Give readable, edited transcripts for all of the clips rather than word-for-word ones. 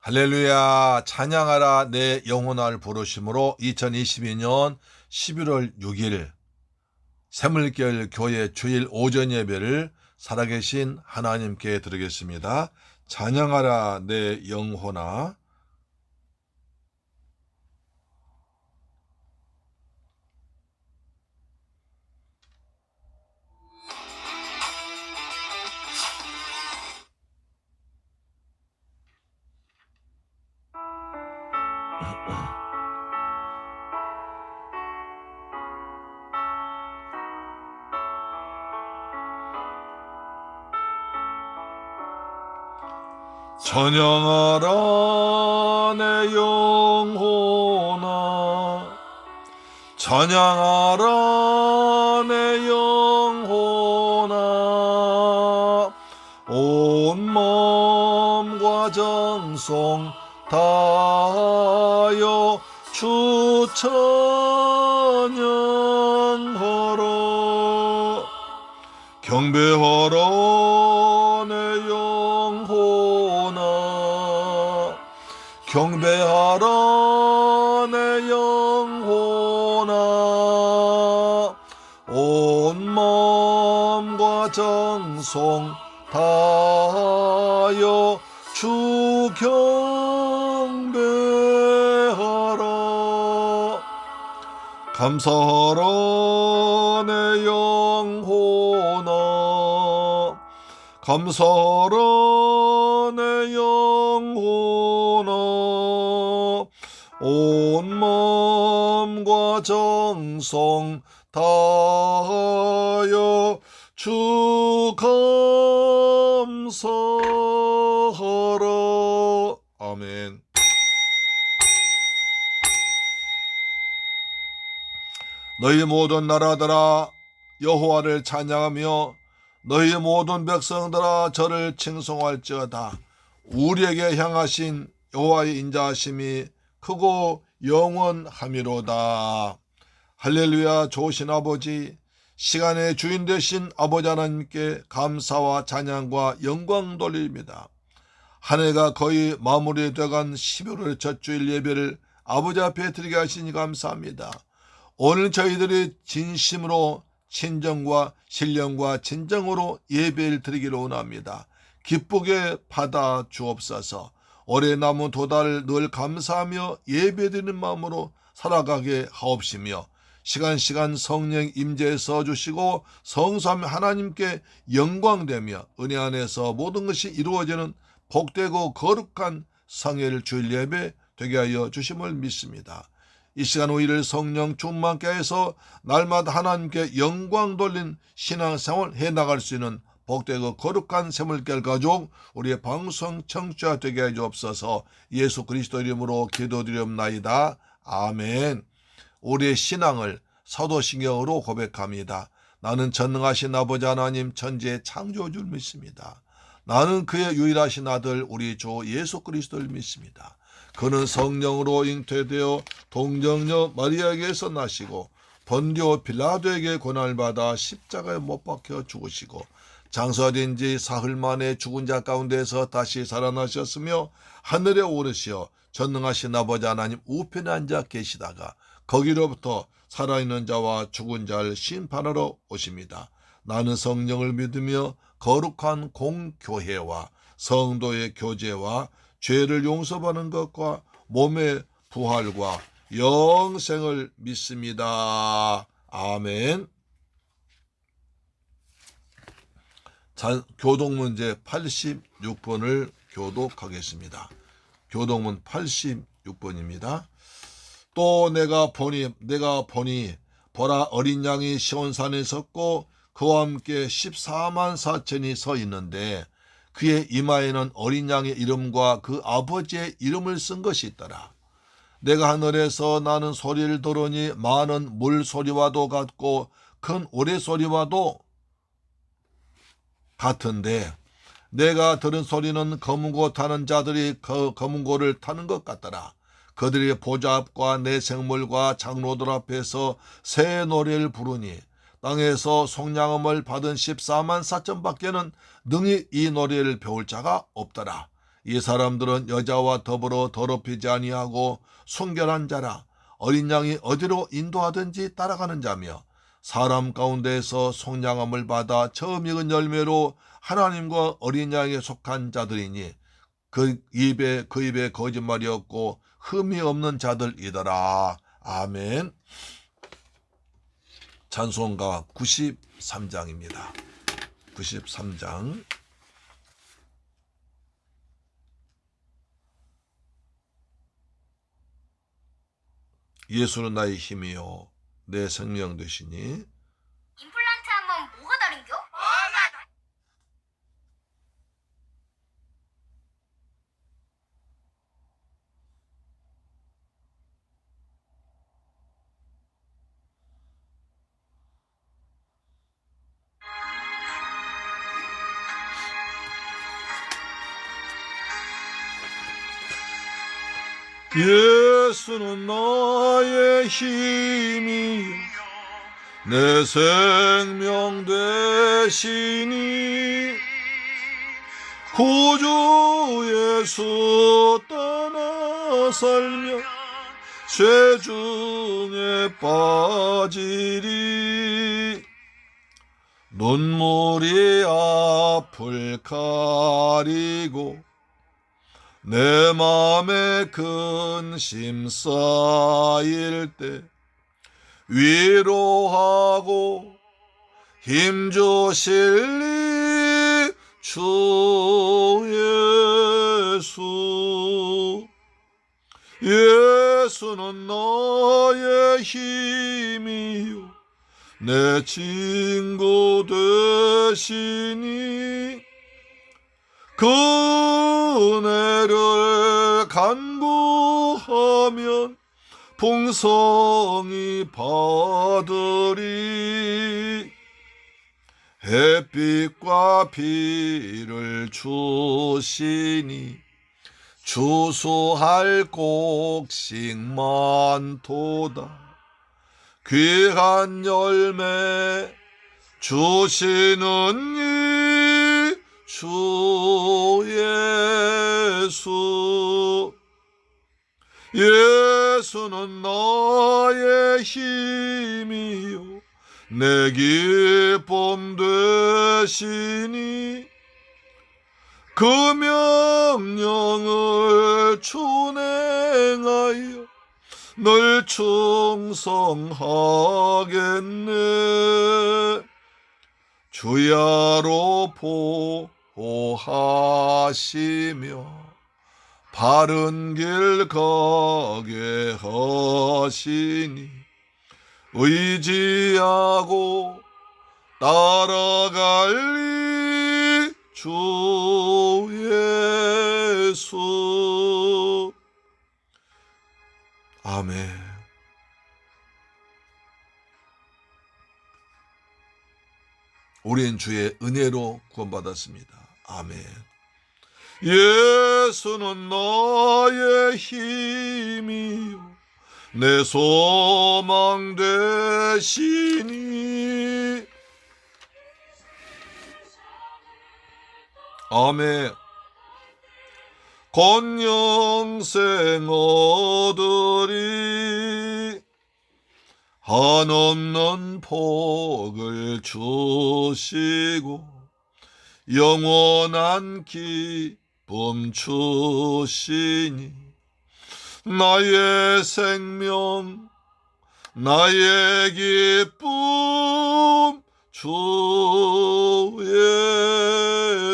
할렐루야. 찬양하라 내 영혼을 부르심으로 2022년 11월 6일 새물결 교회 주일 오전 예배를 살아계신 하나님께 드리겠습니다. 찬양하라 내 영혼아. 찬양하라 내 영혼아, 찬양하라 내 영혼아, 온 몸과 정성 다하여 주 찬양하라. 경배하라 내 영혼아, 경배하라 내 영혼아, 온 몸과 정성 다하여 주 경배하라. 감사하라 내 영혼아, 감사하라 내 영혼아, 온 몸과 정성 다하여 주 감사하라. 아멘. 너희 모든 나라들아 여호와를 찬양하며 너희 모든 백성들아 저를 칭송할지어다. 우리에게 향하신 여호와의 인자하심이 크고 영원하미로다. 할렐루야. 좋으신 아버지, 시간의 주인 되신 아버지 하나님께 감사와 찬양과 영광 돌립니다. 한 해가 거의 마무리되어간 11월 첫 주일 예배를 아버지 앞에 드리게 하시니 감사합니다. 오늘 저희들이 진심으로 친정과 신령과 진정으로 예배를 드리기를 원합니다. 기쁘게 받아 주옵소서. 올해 남은 두 달 늘 감사하며 예배드리는 마음으로 살아가게 하옵시며 시간 성령 임재해 주시고 성삼 하나님께 영광되며 은혜 안에서 모든 것이 이루어지는 복되고 거룩한 성일 주일 예배 되게 하여 주심을 믿습니다. 이 시간 우리를 성령 충만케 해서 날마다 하나님께 영광 돌린 신앙생활 해나갈 수 있는 복되고 거룩한 새물결 가족 우리의 방송 청취자 되게 해 주옵소서. 예수 그리스도 이름으로 기도드리옵나이다. 아멘. 우리의 신앙을 사도신경으로 고백합니다. 나는 전능하신 아버지 하나님 천지의 창조주를 믿습니다. 나는 그의 유일하신 아들 우리 주 예수 그리스도를 믿습니다. 그는 성령으로 잉태되어 동정녀 마리아에게서 나시고 본디오 빌라도에게 고난을 받아 십자가에 못 박혀 죽으시고 장사된 지 사흘 만에 죽은 자 가운데서 다시 살아나셨으며 하늘에 오르시어 전능하신 아버지 하나님 우편에 앉아 계시다가 거기로부터 살아있는 자와 죽은 자를 심판하러 오십니다. 나는 성령을 믿으며 거룩한 공교회와 성도의 교제와 죄를 용서받는 것과 몸의 부활과 영생을 믿습니다. 아멘. 교독문제 86번을 교독하겠습니다. 교독문 86번입니다. 또 내가 보니 보라 어린 양이 시온산에 섰고 그와 함께 14만 4천이 서 있는데 그의 이마에는 어린 양의 이름과 그 아버지의 이름을 쓴 것이 있더라. 내가 하늘에서 나는 소리를 들으니 많은 물소리와도 같고 큰 오래소리와도 같은데 내가 들은 소리는 검은고 타는 자들이 그 검은고를 타는 것 같더라. 그들이 보좌 앞과 내 생물과 장로들 앞에서 새 노래를 부르니 땅에서 속량함을 받은 14만 4천 밖에는 능히 이 노래를 배울 자가 없더라. 이 사람들은 여자와 더불어 더럽히지 아니하고 순결한 자라. 어린 양이 어디로 인도하든지 따라가는 자며 사람 가운데에서 속량함을 받아 처음 익은 열매로 하나님과 어린 양에 속한 자들이니 그 입에 거짓말이 없고 흠이 없는 자들이더라. 아멘. 찬송가 93장입니다. 93장. 예수는 나의 힘이요 내 생명 되시니. 임플란트 하면 뭐가 다른겨? 예수는 나의 힘이요 내 생명 되시니 구주 예수 떠나 살며 죄 중에 빠지리 눈물이 앞을 가리고 내 맘에 근심 쌓일 때 위로하고 힘주실 리 주 예수. 예수는 나의 힘이요 내 친구 되시니 그 은혜를 간구하면 풍성히 받으리. 햇빛과 비를 주시니 주수할 곡식 많도다. 귀한 열매 주시는 이 주 예수. 예수는 나의 힘이요 내 기쁨 되시니 그 명령을 준행하여 늘 충성하겠네. 주야로 보호하시며 바른 길 가게 하시니 의지하고 따라갈리 주 예수. 아멘. 우린 주의 은혜로 구원받았습니다. 아멘. 예수는 나의 힘이요 내 소망 되시니. 아멘. 곧 영생 얻으리. 한없는 복을 주시고 영원한 기쁨 주시니 나의 생명 나의 기쁨 주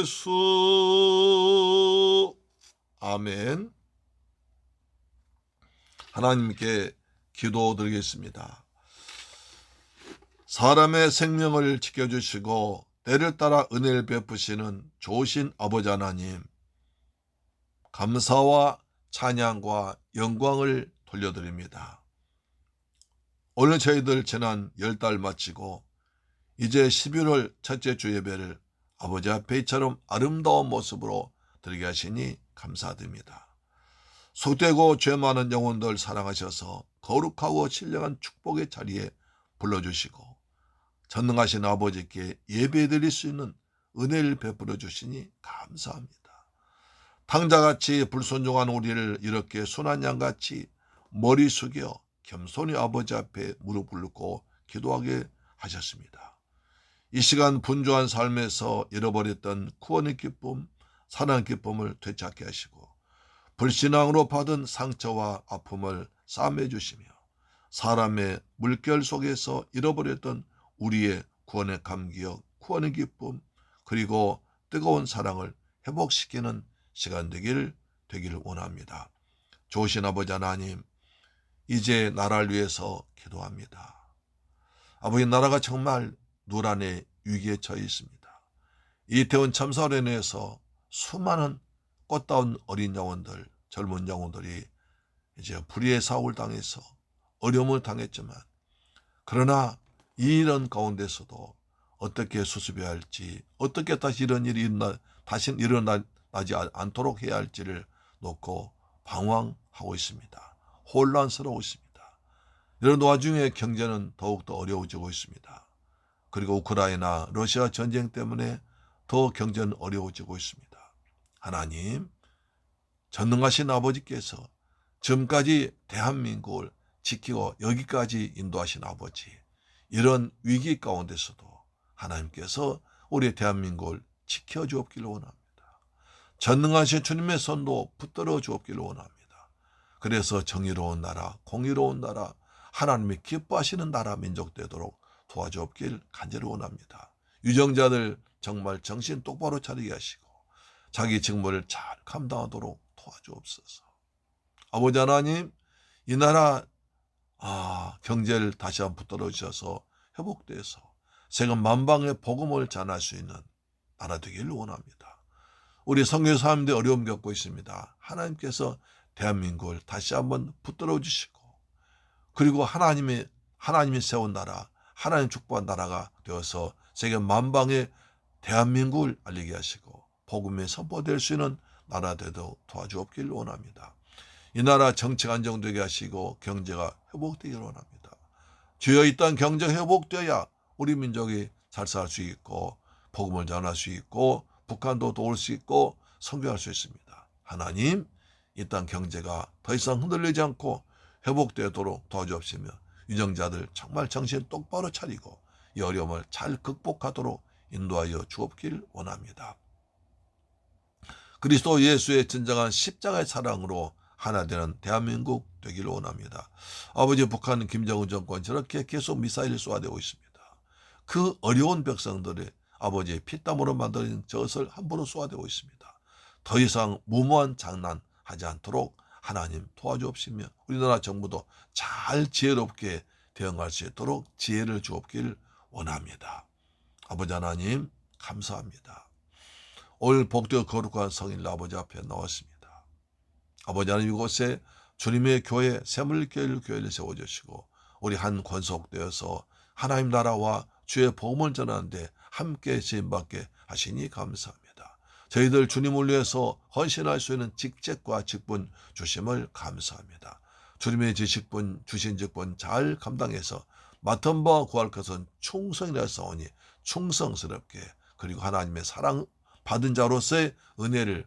예수. 아멘. 하나님께 기도드리겠습니다. 사람의 생명을 지켜주시고 때를 따라 은혜를 베푸시는 좋으신 아버지 하나님, 감사와 찬양과 영광을 돌려드립니다. 오늘 저희들 지난 10달 마치고 이제 11월 첫째 주 예배를 아버지 앞에 이처럼 아름다운 모습으로 드리게 하시니 감사드립니다. 속되고 죄 많은 영혼들 사랑하셔서 거룩하고 신령한 축복의 자리에 불러주시고 전능하신 아버지께 예배드릴 수 있는 은혜를 베풀어 주시니 감사합니다. 탕자같이 불순종한 우리를 이렇게 순한 양같이 머리 숙여 겸손히 아버지 앞에 무릎 꿇고 기도하게 하셨습니다. 이 시간 분주한 삶에서 잃어버렸던 구원의 기쁨, 사랑의 기쁨을 되찾게 하시고 불신앙으로 받은 상처와 아픔을 싸매 주시며 사람의 물결 속에서 잃어버렸던 우리의 구원의 감기역, 구원의 기쁨, 그리고 뜨거운 사랑을 회복시키는 시간 되기를 원합니다. 좋으신 아버지 하나님, 이제 나라를 위해서 기도합니다. 아버지, 나라가 정말 노란의 위기에 처해 있습니다. 이태원 참사로 인해서 수많은 꽃다운 어린 영혼들, 젊은 영혼들이 이제 불의의 사고를 당해서 어려움을 당했지만, 그러나 이런 가운데서도 어떻게 수습해야 할지, 어떻게 다시 이런 일이 다시 일어나지 않도록 해야 할지를 놓고 방황하고 있습니다. 혼란스러워 있습니다. 이런 와중에 경제는 더욱더 어려워지고 있습니다. 그리고 우크라이나, 러시아 전쟁 때문에 더 경제는 어려워지고 있습니다. 하나님, 전능하신 아버지께서 지금까지 대한민국을 지키고 여기까지 인도하신 아버지, 이런 위기 가운데서도 하나님께서 우리 대한민국을 지켜주옵기를 원합니다. 전능하신 주님의 손도 붙들어 주옵기를 원합니다. 그래서 정의로운 나라, 공의로운 나라, 하나님이 기뻐하시는 나라 민족 되도록 도와주옵길 간절히 원합니다. 유정자들 정말 정신 똑바로 차리게 하시고 자기 직무를 잘 감당하도록 도와주옵소서. 아버지 하나님, 이 나라 경제를 다시 한번 붙들어 주셔서 회복돼서 세계 만방의 복음을 전할 수 있는 나라 되기를 원합니다. 우리 선교사님들 어려움 겪고 있습니다. 하나님께서 대한민국을 다시 한번 붙들어 주시고, 그리고 하나님이 세운 나라, 하나님 축복한 나라가 되어서 세계 만방의 대한민국을 알리게 하시고 복음이 선포될 수 있는 나라 되도록 도와주옵기를 원합니다. 이 나라 정치가 안정되게 하시고 경제가 회복되기를 원합니다. 주여, 이 땅 경제 회복되어야 우리 민족이 잘 살 수 있고 복음을 전할 수 있고 북한도 도울 수 있고 선교할 수 있습니다. 하나님, 이 땅 경제가 더 이상 흔들리지 않고 회복되도록 도와주옵시며 유정자들 정말 정신 똑바로 차리고 이 어려움을 잘 극복하도록 인도하여 주옵길 원합니다. 그리스도 예수의 진정한 십자가의 사랑으로 하나 되는 대한민국 되기를 원합니다. 아버지, 북한 김정은 정권 저렇게 계속 미사일을 쏘아대고 있습니다. 그 어려운 백성들의 아버지의 피땀으로 만든 저것을 함부로 쏘아대고 있습니다. 더 이상 무모한 장난하지 않도록 하나님 도와주옵시며 우리나라 정부도 잘 지혜롭게 대응할 수 있도록 지혜를 주옵길 원합니다. 아버지 하나님, 감사합니다. 오늘 복되고 거룩한 성일 아버지 앞에 나왔습니다. 아버지 하나님, 이곳에 주님의 교회, 샘물교회를 세워주시고 우리 한 권속되어서 하나님 나라와 주의 복음을 전하는데 함께 쓰임받게 하시니 감사합니다. 저희들 주님을 위해서 헌신할 수 있는 직책과 직분 주심을 감사합니다. 주님의 주신 직분 잘 감당해서 맡은 바 구할 것은 충성이라 싸우니 충성스럽게, 그리고 하나님의 사랑 받은 자로서의 은혜를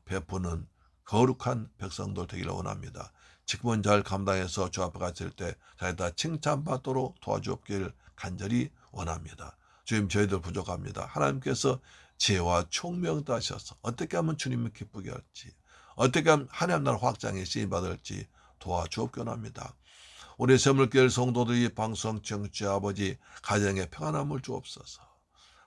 베푸는 거룩한 백성들 되기를 원합니다. 직분 잘 감당해서 주 앞에 갔을 때 자기다 칭찬받도록 도와주옵기를 간절히 원합니다. 주님, 저희들 부족합니다. 하나님께서 지혜와 총명 다하셔서 어떻게 하면 주님을 기쁘게 할지, 어떻게 하면 하나님 나라 확장에 쓰임받을지 도와주옵기 원합니다. 우리 샘물교회 성도들이 방송 청취자 아버지 가정에 평안함을 주옵소서.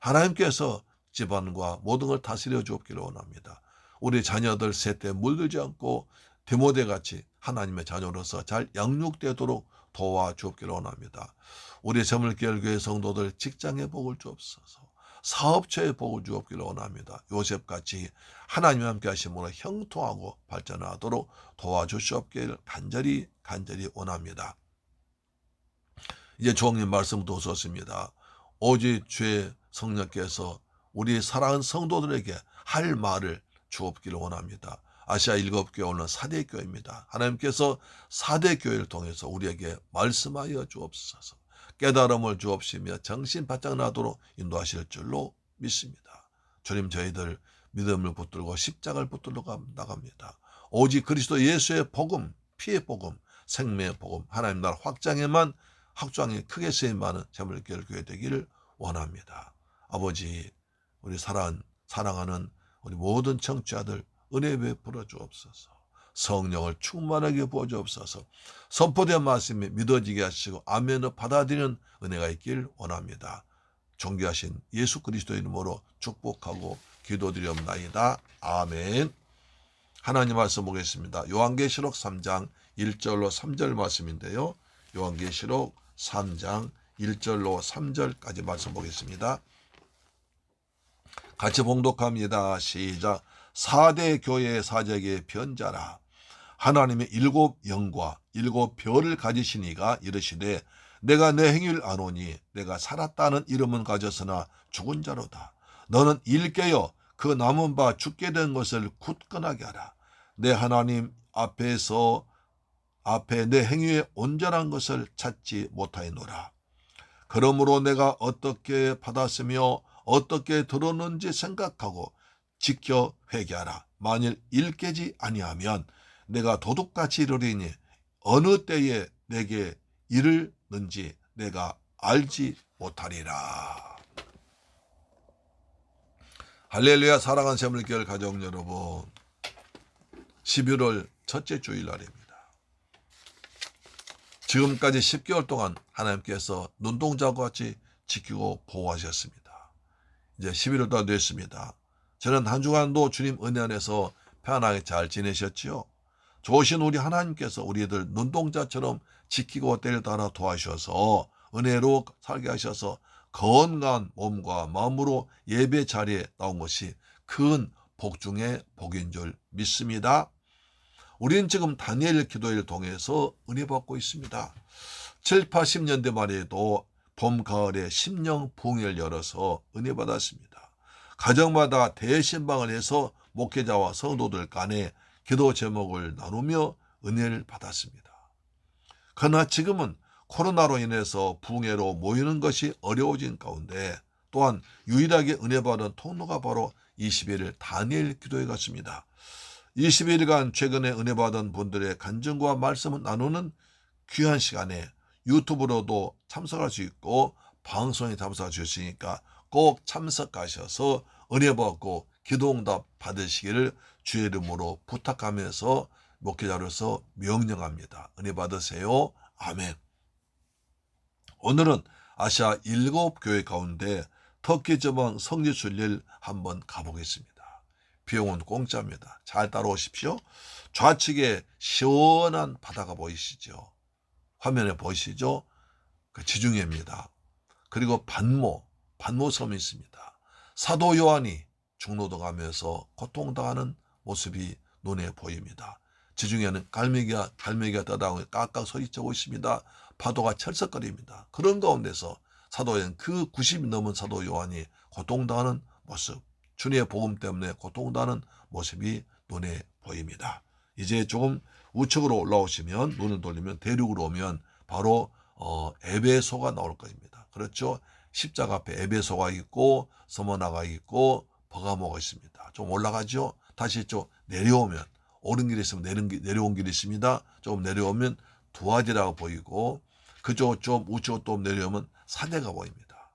하나님께서 집안과 모든 걸 다스려 주옵기를 원합니다. 우리 자녀들 세대에 물들지 않고 디모데같이 하나님의 자녀로서 잘 양육되도록 도와주옵기를 원합니다. 우리 샘물교회 성도들 직장의 복을 주옵소서. 사업처의 복을 주옵기를 원합니다. 요셉같이 하나님 함께 하심으로 형통하고 발전하도록 도와주시옵기를 간절히 원합니다. 이제 주님 말씀 도우셨습니다. 오직 주의 성령께서 우리 사랑하는 성도들에게 할 말을 주옵기를 원합니다. 아시아 7교회 오늘 4대 교회입니다. 하나님께서 4대 교회를 통해서 우리에게 말씀하여 주옵소서. 깨달음을 주옵시며 정신 바짝 나도록 인도하실 줄로 믿습니다. 주님, 저희들 믿음을 붙들고 십자가를 붙들러 나갑니다. 오직 그리스도 예수의 복음, 피의 복음, 생명의 복음, 하나님 나라 확장에만 확장이 크게 쓰임받는 재물교회 교회 되기를 원합니다. 아버지, 우리 사랑하는 우리 모든 청취자들 은혜 베풀어 주옵소서. 성령을 충만하게 부어주옵소서. 선포된 말씀이 믿어지게 하시고 아멘을 받아들이는 은혜가 있길 원합니다. 존귀하신 예수 그리스도의 이름으로 축복하고 기도드리옵나이다. 아멘. 하나님 말씀 보겠습니다. 요한계시록 3장 1절로 3절 말씀인데요. 요한계시록 3장 1절로 3절까지 말씀 보겠습니다. 같이 봉독합니다. 시작. 4대 교회의 사제에게 변자라. 하나님의 7영과 7별을 가지신 이가 이르시되 내가 내 행위를 아노니 내가 살았다는 이름은 가졌으나 죽은 자로다. 너는 일깨어 그 남은 바 죽게 된 것을 굳건하게 하라. 내 하나님 앞에 내 행위의 온전한 것을 찾지 못하였노라. 그러므로 내가 어떻게 받았으며 어떻게 들었는지 생각하고 지켜 회개하라. 만일 일깨지 아니하면 내가 도둑같이 이르리니 어느 때에 내게 이르는지 내가 알지 못하리라. 할렐루야. 사랑하는 재물교회 가족 여러분, 11월 첫째 주일날입니다. 지금까지 10개월 동안 하나님께서 눈동자와 같이 지키고 보호하셨습니다. 이제 11월 다 됐습니다. 저는 한 주간도 주님 은혜 안에서 편안하게 잘 지내셨지요? 좋으신 우리 하나님께서 우리들 눈동자처럼 지키고 때를 따라 도와주셔서 은혜로 살게 하셔서 건강한 몸과 마음으로 예배 자리에 나온 것이 큰 복 중의 복인 줄 믿습니다. 우리는 지금 다니엘 기도회를 통해서 은혜 받고 있습니다. 7, 80년대 말에도 봄, 가을에 심령 부흥회를 열어서 은혜 받았습니다. 가정마다 대신방을 해서 목회자와 성도들 간에 기도 제목을 나누며 은혜를 받았습니다. 그러나 지금은 코로나로 인해서 부흥회로 모이는 것이 어려워진 가운데 또한 유일하게 은혜 받은 통로가 바로 21일 다니엘 기도회 같습니다. 21일간 최근에 은혜 받은 분들의 간증과 말씀을 나누는 귀한 시간에 유튜브로도 참석할 수 있고 방송에 참석할 수 있으니까 꼭 참석하셔서 은혜 받고 기도응답 받으시기를 주의 이름으로 부탁하면서 목회자로서 명령합니다. 은혜 받으세요. 아멘. 오늘은 아시아 7교회 가운데 터키 지방 성지순례를 한번 가보겠습니다. 비용은 공짜입니다. 잘 따라오십시오. 좌측에 시원한 바다가 보이시죠? 화면에 보이시죠? 그 지중해입니다. 그리고 반모섬이 있습니다. 사도 요한이 중로도 가면서 고통당하는 모습이 눈에 보입니다. 지중해는 갈매기가 떠다니고 깍깍 소리치고 있습니다. 파도가 철썩거립니다. 그런 가운데서 사도행 그 90이 넘은 사도 요한이 고통당하는 모습, 주님의 복음 때문에 고통당하는 모습이 눈에 보입니다. 이제 조금 우측으로 올라오시면 눈을 돌리면 대륙으로 오면 바로 에베소가 나올 것입니다. 그렇죠? 십자가 앞에 에베소가 있고 서머나가 있고 버가모가 있습니다. 좀 올라가죠? 다시 좀 내려오면 오른 길이 있으면 내려온 길이 있습니다. 조금 내려오면 두아디라가 보이고 그쪽 좀 우측으로 또 내려오면 사대가 보입니다.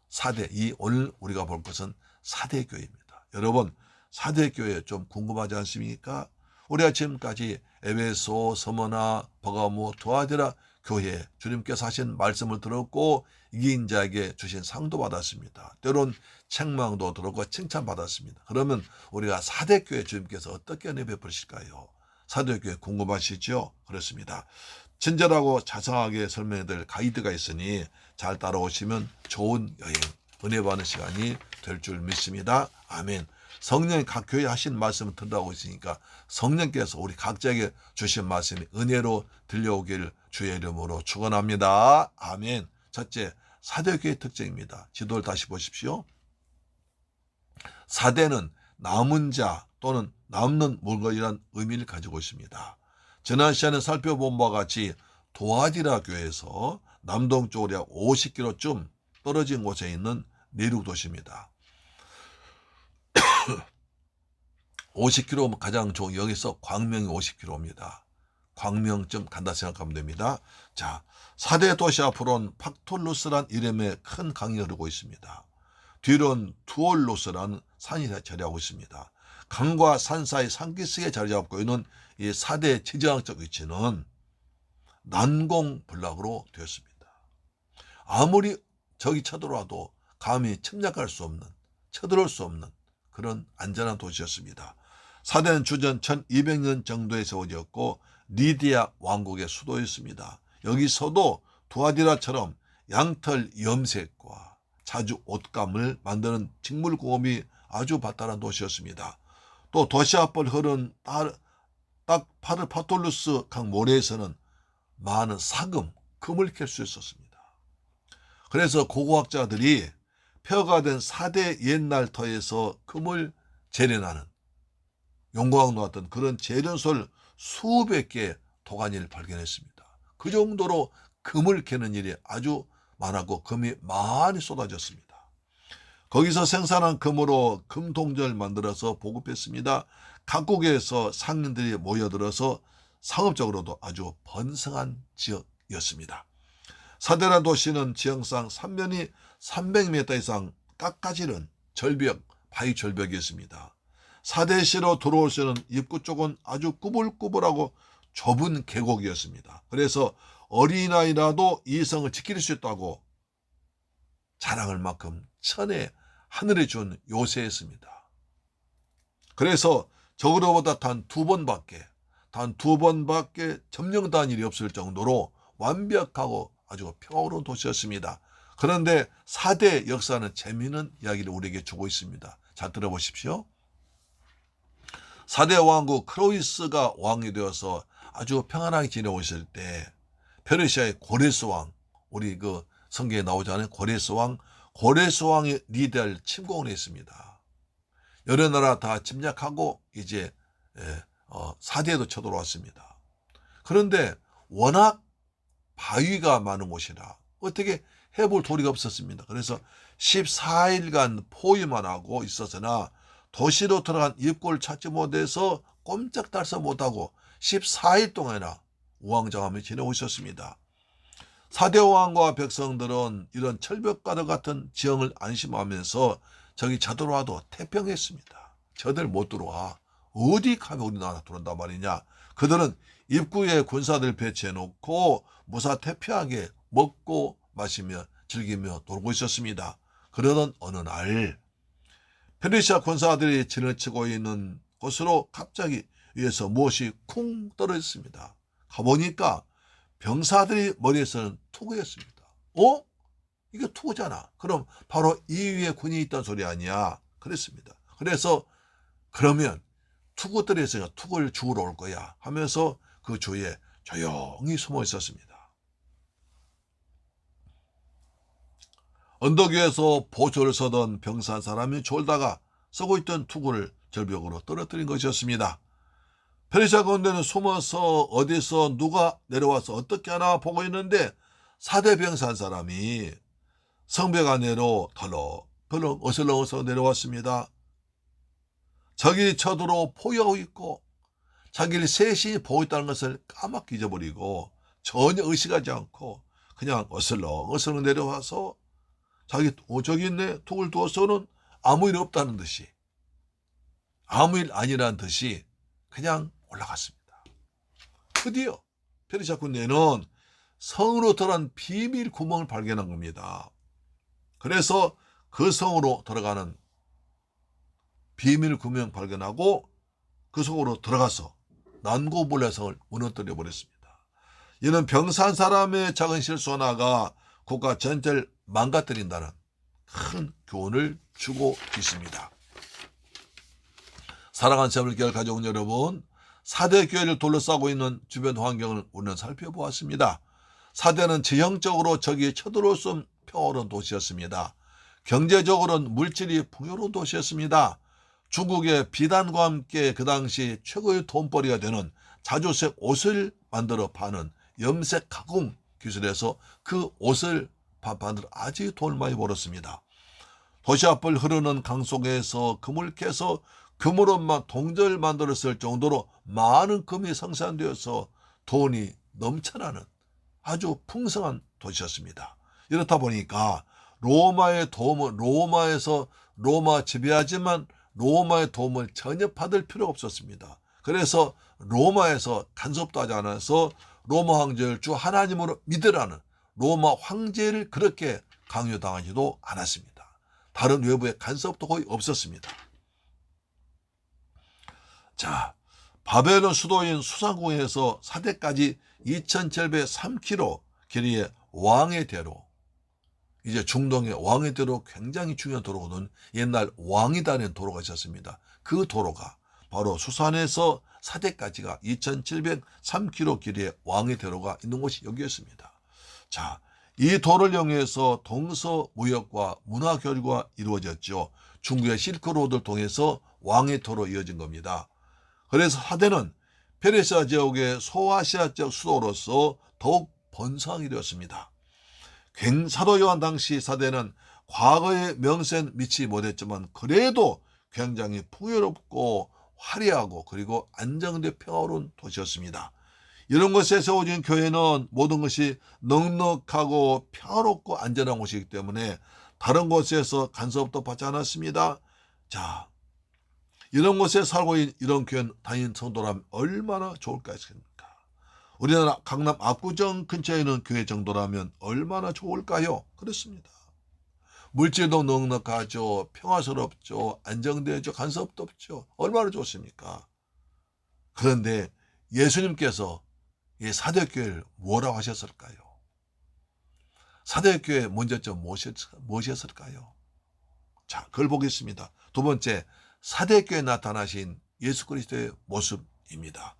사대, 오늘 우리가 볼 것은 사대교회입니다. 여러분, 사대교회 좀 궁금하지 않습니까? 우리가 지금까지 에베소, 서머나, 버가모, 두아디라 교회 주님께서 하신 말씀을 들었고 이긴 자에게 주신 상도 받았습니다. 때론 책망도 들었고 칭찬받았습니다. 그러면 우리가 사대교회 주님께서 어떻게 은혜 베푸실까요? 사대교회 궁금하시죠? 그렇습니다. 친절하고 자상하게 설명해드릴 가이드가 있으니 잘 따라오시면 좋은 여행, 은혜 받는 시간이 될 줄 믿습니다. 아멘. 성령이 각 교회에 하신 말씀을 듣다고 있으니까 성령께서 우리 각자에게 주신 말씀이 은혜로 들려오기를 주의 이름으로 축원합니다. 아멘. 첫째, 사대교회의 특징입니다. 지도를 다시 보십시오. 사대는 남은 자 또는 남는 물건이라는 의미를 가지고 있습니다. 지난 시간에 살펴본 바와 같이 도아디라 교회에서 남동쪽으로 약 50km쯤 떨어진 곳에 있는 내륙 도시입니다. 50km 가장 좋은, 여기서 광명이 50km입니다. 광명쯤 간다 생각하면 됩니다. 자, 4대 도시 앞으로는 팍톨루스란 이름의 큰 강이 흐르고 있습니다. 뒤로는 투올루스라는 산이 자리하고 있습니다. 강과 산 사이 산기슭에 자리 잡고 있는 이 4대 지정학적 위치는 난공불락으로 되었습니다. 아무리 적이 쳐들어와도 감히 침략할 수 없는, 쳐들어올 수 없는 그런 안전한 도시였습니다. 4대는 주전 1200년 정도에 세워졌고 리디아 왕국의 수도였습니다. 여기서도 두아디라처럼 양털 염색과 자주 옷감을 만드는 직물공업이 아주 발달한 도시였습니다. 또 도시 앞을 흐른 딱 파톨루스 강 모래에서는 많은 사금, 금을 캘 수 있었습니다. 그래서 고고학자들이 폐허가 된 4대 옛날 터에서 금을 재련하는, 용광 놓았던 그런 재련소를 수백 개 도가니를 발견했습니다. 그 정도로 금을 캐는 일이 아주 많았고 금이 많이 쏟아졌습니다. 거기서 생산한 금으로 금동전을 만들어서 보급했습니다. 각국에서 상인들이 모여들어서 상업적으로도 아주 번성한 지역이었습니다. 사대란 도시는 지형상 삼면이 300m 이상 깎아지른 절벽, 바위 절벽이었습니다. 사대시로 들어올 수 있는 입구 쪽은 아주 꾸불꾸불하고 좁은 계곡이었습니다. 그래서 어린아이라도 이 성을 지킬 수 있다고 자랑할 만큼 천에 하늘이 준 요새였습니다. 그래서 적으로보다 단 두 번밖에 점령당한 일이 없을 정도로 완벽하고 아주 평화로운 도시였습니다. 그런데 4대 역사는 재미있는 이야기를 우리에게 주고 있습니다. 잘 들어보십시오. 4대 왕국 크로이스가 왕이 되어서 아주 평안하게 지내고 있을 때 페르시아의 고레스 왕, 우리 그 성경에 나오지 않은 고레스 왕이 리디아를 침공을 했습니다. 여러 나라 다 침략하고 이제 4대에도 쳐들어왔습니다. 그런데 워낙 바위가 많은 곳이라 어떻게 해볼 도리가 없었습니다. 그래서 14일간 포위만 하고 있었으나 도시로 들어간 입구를 찾지 못해서 꼼짝달싹 못하고 14일 동안이나 우왕좌왕하며 지내고 있었습니다. 4대 왕과 백성들은 이런 철벽가드 같은 지형을 안심하면서 저기 쳐들어와도 태평했습니다. 저들 못 들어와. 어디 가면 우리나라 들어온단 말이냐. 그들은 입구에 군사들 배치해놓고 무사태평하게 먹고 마시며 즐기며 놀고 있었습니다. 그러던 어느 날 페르시아 군사들이 지나치고 있는 곳으로 갑자기 위에서 무엇이 쿵 떨어졌습니다. 가보니까 병사들이 머리에서는 투구였습니다. 이게 투구잖아. 그럼 바로 이 위에 군이 있다는 소리 아니야. 그랬습니다. 그래서 그러면 투구들이 있으니까 투구를 주우러 올 거야 하면서 그 주위에 조용히 숨어 있었습니다. 언덕 위에서 보초를 서던 병사 한 사람이 졸다가 쓰고 있던 투구를 절벽으로 떨어뜨린 것이었습니다. 페르시아 군대는 숨어서 어디서 누가 내려와서 어떻게 하나 보고 있는데 4대 병사 한 사람이 성벽 안으로 덜렁덜렁 어슬렁어슬렁 내려왔습니다. 적이 쳐들어 포위하고 있고 자기를 셋이 보고 있다는 것을 까맣게 잊어버리고 전혀 의식하지 않고 그냥 어슬렁어슬렁 내려와서 자기 저기 있네 툭을 두어서는 아무 일 없다는 듯이, 아무 일 아니라는 듯이 그냥 올라갔습니다. 드디어 페르시아 군대는 성으로 들어간 비밀 구멍을 발견한 겁니다. 그래서 그 성으로 들어가는 비밀 구멍 발견하고 그 속으로 들어가서 난고불레성을 무너뜨려 버렸습니다. 이는 병사 한 사람의 작은 실수 하나가 국가 전체를 망가뜨린다는 큰 교훈을 주고 있습니다. 사랑하는 새벽교회를 가져온 여러분, 4대 교회를 둘러싸고 있는 주변 환경을 우리는 살펴보았습니다. 4대는 지형적으로 적이 쳐들어올 수 없는 평화로운 도시였습니다. 경제적으로는 물질이 풍요로운 도시였습니다. 중국의 비단과 함께 그 당시 최고의 돈벌이가 되는 자주색 옷을 만들어 파는 염색 가공 기술에서 그 옷을 만들어 아주 돈을 많이 벌었습니다. 도시 앞을 흐르는 강 속에서 금을 캐서 금으로만 동전을 만들었을 정도로 많은 금이 생산되어서 돈이 넘쳐나는 아주 풍성한 도시였습니다. 이렇다 보니까 로마의 도움은 로마에서 로마 지배하지만 로마의 도움을 전혀 받을 필요가 없었습니다. 그래서 로마에서 간섭도 하지 않아서 로마 황제를 주 하나님으로 믿으라는 로마 황제를 그렇게 강요당하지도 않았습니다. 다른 외부의 간섭도 거의 없었습니다. 자, 바벨론 수도인 수상궁에서 사대까지 2703km 길이의 왕의 대로, 이제 중동의 왕의 대로 굉장히 중요한 도로는 옛날 왕이 다니는 도로가 있었습니다. 그 도로가 바로 수산에서 사대까지가 2703km 길이의 왕의 대로가 있는 곳이 여기였습니다. 자, 이 도를 이용해서 동서 무역과 문화 교류가 이루어졌죠. 중국의 실크로드를 통해서 왕의 도로 이어진 겁니다. 그래서 사대는 페르시아 지역의 소아시아적 수도로서 더욱 번성하게 되었습니다. 사도 요한 당시 사대는 과거의 명세는 미치지 못했지만 그래도 굉장히 풍요롭고 화려하고 그리고 안정된 평화로운 도시였습니다. 이런 곳에 세워진 교회는 모든 것이 넉넉하고 평화롭고 안전한 곳이기 때문에 다른 곳에서 간섭도 받지 않았습니다. 자, 이런 곳에 살고 있는 이런 교회 다니는 성도라면 얼마나 좋을까 했습니까? 우리나라 강남 압구정 근처에 있는 교회 정도라면 얼마나 좋을까요? 그렇습니다. 물질도 넉넉하죠. 평화스럽죠. 안정되죠. 간섭도 없죠. 얼마나 좋습니까? 그런데 예수님께서 이 사대교회를 뭐라고 하셨을까요? 사대교회 먼저 좀 모셨을까요? 자, 그걸 보겠습니다. 두 번째, 사대교회에 나타나신 예수 그리스도의 모습입니다.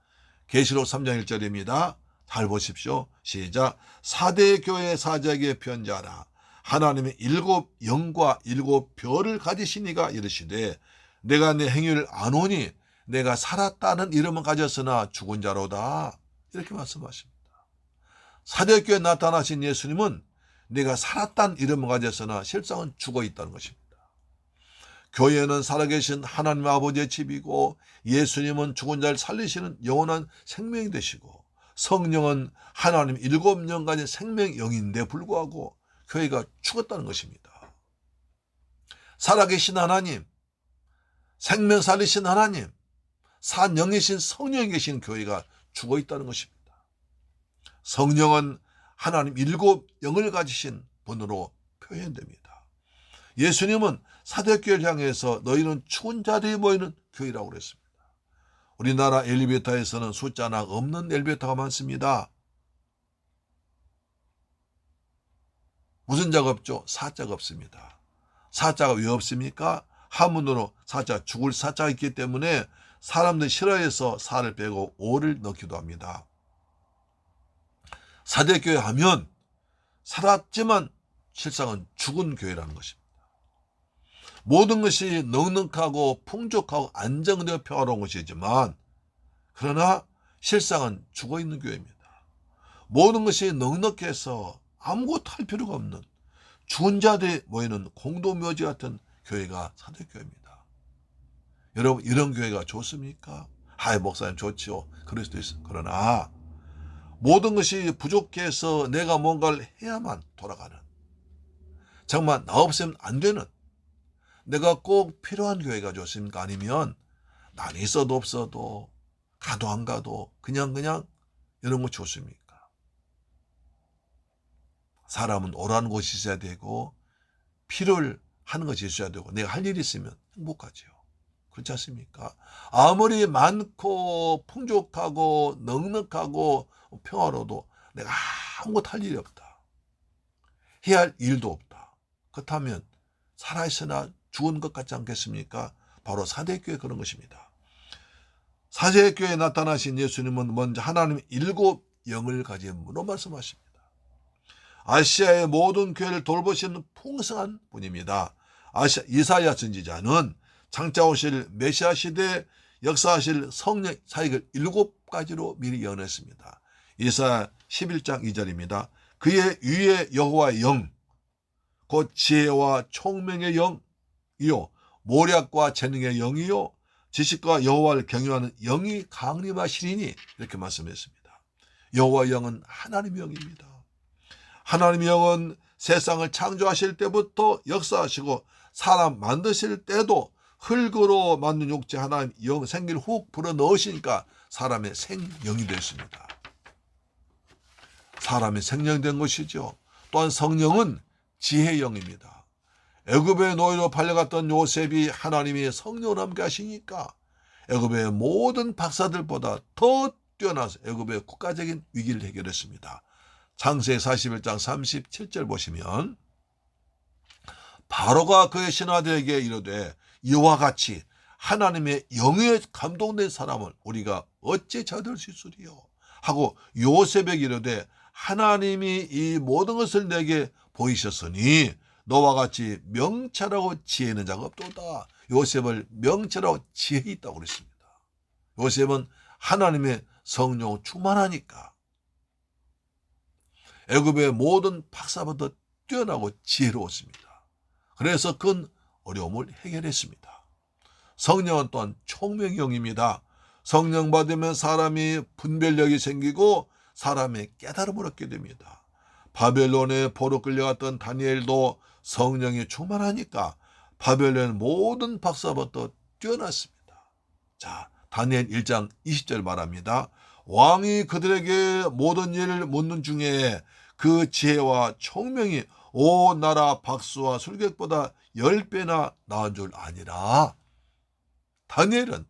계시록 3장 1절입니다. 잘 보십시오. 시작. 사대교회 사자에게 편지하라. 하나님의 7 영과 7 별을 가지신 이가 이르시되 내가 내 행위를 아노니 내가 살았다는 이름은 가졌으나 죽은 자로다. 이렇게 말씀하십니다. 사대교회에 나타나신 예수님은 내가 살았다는 이름을 가졌으나 실상은 죽어 있다는 것입니다. 교회는 살아계신 하나님 아버지의 집이고 예수님은 죽은 자를 살리시는 영원한 생명이 되시고 성령은 하나님 7영간의 생명영인데 불구하고 교회가 죽었다는 것입니다. 살아계신 하나님, 생명 살리신 하나님, 산영이신 성령이 계신 교회가 죽어 있다는 것입니다. 성령은 하나님 7영을 가지신 분으로 표현됩니다. 예수님은 사대교회를 향해서 너희는 죽은 자들이 모이는 교회라고 그랬습니다. 우리나라 엘리베이터에서는 숫자나 없는 엘리베이터가 많습니다. 무슨 자가 없죠? 사자가 없습니다. 사자가 왜 없습니까? 한문으로 사자, 죽을 사자가 있기 때문에 사람들이 싫어해서 사를 빼고 오를 넣기도 합니다. 사대교회 하면 살았지만 실상은 죽은 교회라는 것입니다. 모든 것이 넉넉하고 풍족하고 안정되어 평화로운 것이지만 그러나 실상은 죽어있는 교회입니다. 모든 것이 넉넉해서 아무것도 할 필요가 없는 죽은 자들이 모이는 공동묘지 같은 교회가 사대교회입니다. 여러분, 이런 교회가 좋습니까? 아이, 목사님 좋지요. 그럴 수도 있어요. 그러나 모든 것이 부족해서 내가 뭔가를 해야만 돌아가는, 정말 나 없으면 안 되는, 내가 꼭 필요한 교회가 좋습니까? 아니면 난 있어도 없어도 가도 안 가도 그냥 이런 거 좋습니까? 사람은 오라는 곳이 있어야 되고 필요를 하는 것이 있어야 되고 내가 할 일이 있으면 행복하죠. 그렇지 않습니까? 아무리 많고 풍족하고 넉넉하고 평화로도 내가 아무것도 할 일이 없다. 해야 할 일도 없다. 그렇다면 살아있으나 죽은 것 같지 않겠습니까? 바로 사대교회 그런 것입니다. 사대교회에 나타나신 예수님은 먼저 하나님의 7 영을 가진 분으로 말씀하십니다. 아시아의 모든 교회를 돌보시는 풍성한 분입니다. 이사야 선지자는 장차 오실 메시아 시대에 역사하실 성령 사역을 7가지로 미리 예언했습니다. 이사야 11장 2절입니다. 그의 위에 여호와의 영, 곧 지혜와 총명의 영, 이요 모략과 재능의 영이요 지식과 여호와를 경유하는 영이 강림하시리니 이렇게 말씀했습니다. 여호와의 영은 하나님의 영입니다. 하나님의 영은 세상을 창조하실 때부터 역사하시고 사람 만드실 때도 흙으로 만든 육체 하나님 영 생기를 훅 불어넣으시니까 사람의 생영이 됐습니다. 사람이 생명된 것이죠. 또한 성령은 지혜의 영입니다. 애굽의 노예로 팔려갔던 요셉이 하나님이 성령을 함께 하시니까 애굽의 모든 박사들보다 더 뛰어나서 애굽의 국가적인 위기를 해결했습니다. 창세기 41장 37절 보시면 바로가 그의 신하들에게 이르되 이와 같이 하나님의 영에 감동된 사람을 우리가 어찌 찾을 수 있으리요 하고 요셉에게 이르되 하나님이 이 모든 것을 내게 보이셨으니 너와 같이 명철하고 지혜 있는 자가 없도다. 요셉을 명철하고 지혜 있다고 그랬습니다. 요셉은 하나님의 성령 충만하니까 애굽의 모든 박사보다 뛰어나고 지혜로웠습니다. 그래서 그건 어려움을 해결했습니다. 성령은 또한 총명의 영입니다. 성령 받으면 사람이 분별력이 생기고 사람의 깨달음을 얻게 됩니다. 바벨론의 포로 끌려갔던 다니엘도 성령이 충만하니까 바벨론 모든 박사보다 뛰어났습니다. 자, 다니엘 1장 20절 말합니다. 왕이 그들에게 모든 일을 묻는 중에 그 지혜와 총명이 온 나라 박수와 술객보다 10배나 나은 줄 아니라. 다니엘은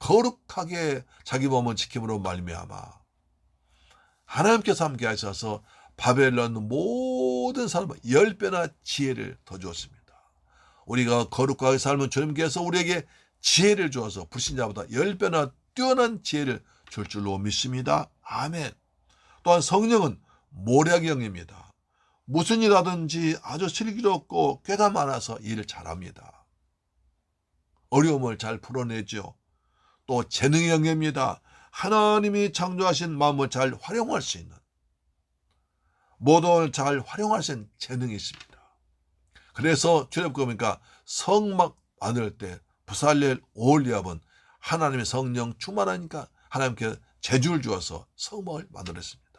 거룩하게 자기 몸을 지킴으로 말미암아 하나님께서 함께 하셔서 바벨론 모든 사람은 10배나 지혜를 더 주었습니다. 우리가 거룩하게 살면 주님께서 우리에게 지혜를 주어서 불신자보다 10배나 뛰어난 지혜를 줄 줄로 믿습니다. 아멘. 또한 성령은 모략의 영입니다. 무슨 일 하든지 아주 슬기롭고 꾀가 많아서 일을 잘합니다. 어려움을 잘 풀어내죠. 또 재능의 영입니다. 하나님이 창조하신 마음을 잘 활용할 수 있는, 모든 잘 활용할 수 있는 재능이 있습니다. 그래서 출애굽기 보니까 성막 만들 때 부살렐 오홀리압은 하나님의 성령 충만하니까 하나님께 재주를 주어서 성막을 만들었습니다.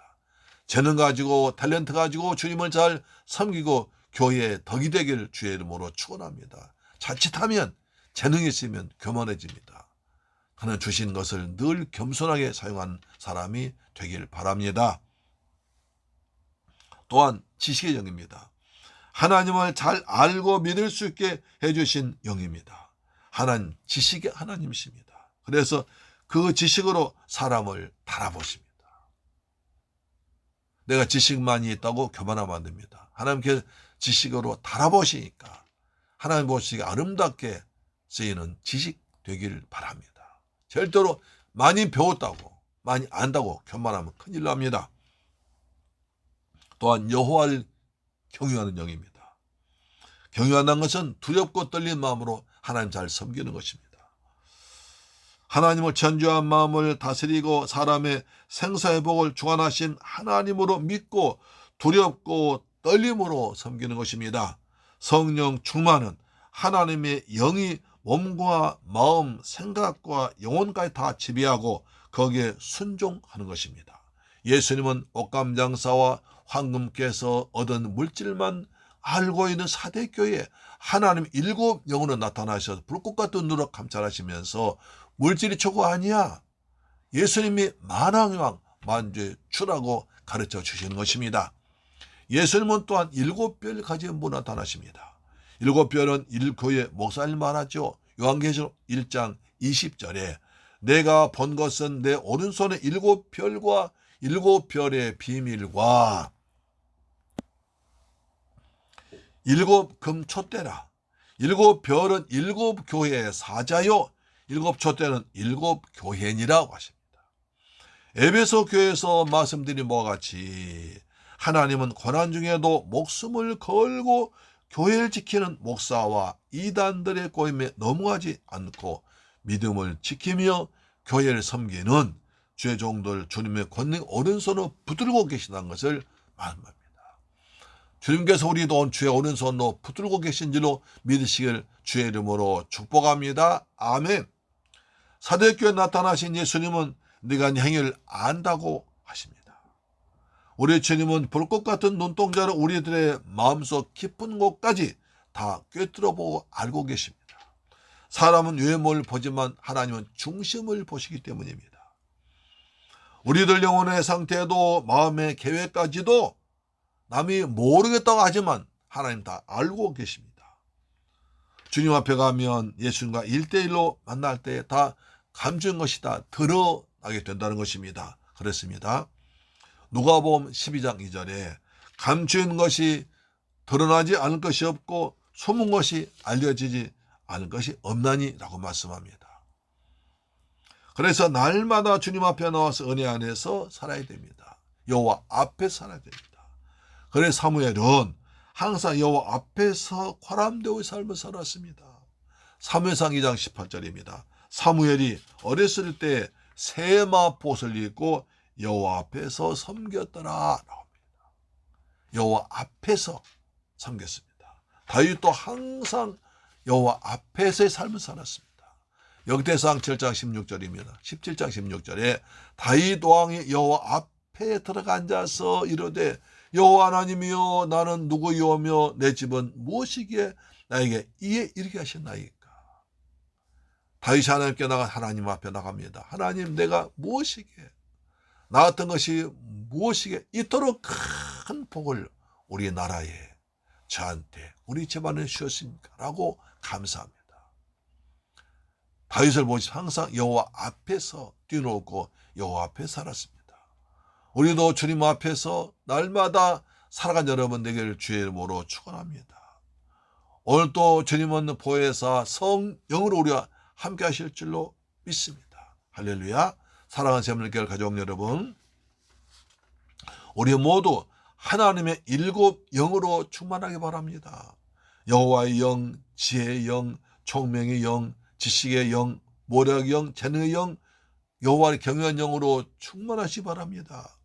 재능 가지고 탤런트 가지고 주님을 잘 섬기고 교회의 덕이 되기를 주의 이름으로 축원합니다. 자칫하면 재능이 있으면 교만해집니다. 하나님 주신 것을 늘 겸손하게 사용하는 사람이 되길 바랍니다. 또한 지식의 영입니다. 하나님을 잘 알고 믿을 수 있게 해주신 영입니다. 하나님, 지식의 하나님이십니다. 그래서 그 지식으로 사람을 달아보십니다. 내가 지식만이 있다고 교만하면 안 됩니다. 하나님께 지식으로 달아보시니까 하나님 보시기에 아름답게 쓰이는 지식 되길 바랍니다. 절대로 많이 배웠다고 많이 안다고 교만하면 큰일 납니다. 또한 여호와를 경유하는 영입니다. 경유한다는 것은 두렵고 떨린 마음으로 하나님 잘 섬기는 것입니다. 하나님을 전주한 마음을 다스리고 사람의 생사회복을 주관하신 하나님으로 믿고 두렵고 떨림으로 섬기는 것입니다. 성령 충만은 하나님의 영이 몸과 마음, 생각과 영혼까지 다 지배하고 거기에 순종하는 것입니다. 예수님은 옥감장사와 황금께서 얻은 물질만 알고 있는 사대교회에 하나님 7 영으로 나타나셔서 불꽃 같은 눈으로 감찰하시면서 물질이 최고 아니야. 예수님이 만왕의 왕 만주의 주라고 가르쳐 주시는 것입니다. 예수님은 또한 7별 가진 분 나타나십니다. 7별은 1교회 목사님 말하죠. 요한계시록 1장 20절에 내가 본 것은 내 오른손에 7별과 7별의 비밀과 7 금촛대라. 7별은 7교회의 사자요 7 촛대는 7 교회니라고 하십니다. 에베소 교회에서 말씀드린 바와 같이 하나님은 고난 중에도 목숨을 걸고 교회를 지키는 목사와 이단들의 꼬임에 넘어가지 않고 믿음을 지키며 교회를 섬기는 주의 종들 주님의 권능 오른손을 붙들고 계시다는 것을 말합니다. 주님께서 우리 돈 주의 오른손으로 붙들고 계신 줄로 믿으시길 주의 이름으로 축복합니다. 아멘. 사도교회에 나타나신 예수님은 네가 네 행위를 안다고 하십니다. 우리 주님은 불꽃 같은 눈동자로 우리들의 마음속 깊은 곳까지 다 꿰뚫어보고 알고 계십니다. 사람은 외모를 보지만 하나님은 중심을 보시기 때문입니다. 우리들 영혼의 상태도 마음의 계획까지도 남이 모르겠다고 하지만 하나님 다 알고 계십니다. 주님 앞에 가면 예수님과 1대1로 만날 때 다 감추는 것이 다 드러나게 된다는 것입니다. 그렇습니다. 누가복음 12장 2절에 감추인 것이 드러나지 않을 것이 없고 숨은 것이 알려지지 않을 것이 없나니 라고 말씀합니다. 그래서 날마다 주님 앞에 나와서 은혜 안에서 살아야 됩니다. 여호와 앞에 살아야 됩니다. 그래서 사무엘은 항상 여호와 앞에서 쾌람되어 삶을 살았습니다. 사무엘상 2장 18절입니다. 사무엘이 어렸을 때 세마포옷을 입고 여호와 앞에서 섬겼더라 나옵니다. 여호와 앞에서 섬겼습니다. 다윗도 항상 여호와 앞에서의 삶을 살았습니다. 역대상 7장 16절입니다. 17장 16절에 다윗 왕이 여호와 앞에 들어가 앉아서 이르되 여호와 하나님이여 나는 누구이오며 내 집은 무엇이기에 나에게 이렇게 하셨나이까. 다윗이 하나님께 나가 하나님 앞에 나갑니다. 하나님 내가 무엇이기에 나 같은 것이 무엇이기에 이토록 큰 복을 우리 나라에 저한테 우리 집안에 주셨습니까? 라고 감사합니다. 다윗을 보시 항상 여호와 앞에서 뛰어놓고 여호와 앞에 살았습니다. 우리도 주님 앞에서 날마다 살아간 여러분 되기를 주의 이름으로 축원합니다. 오늘 또 주님은 보혜사 성령으로 우리와 함께 하실 줄로 믿습니다. 할렐루야. 사랑하는 새물교회 가족 여러분, 우리 모두 하나님의 7 영으로 충만하기 바랍니다. 여호와의 영, 지혜의 영, 총명의 영, 지식의 영, 모략의 영, 재능의 영, 여호와의 경외한 영으로 충만하시기 바랍니다.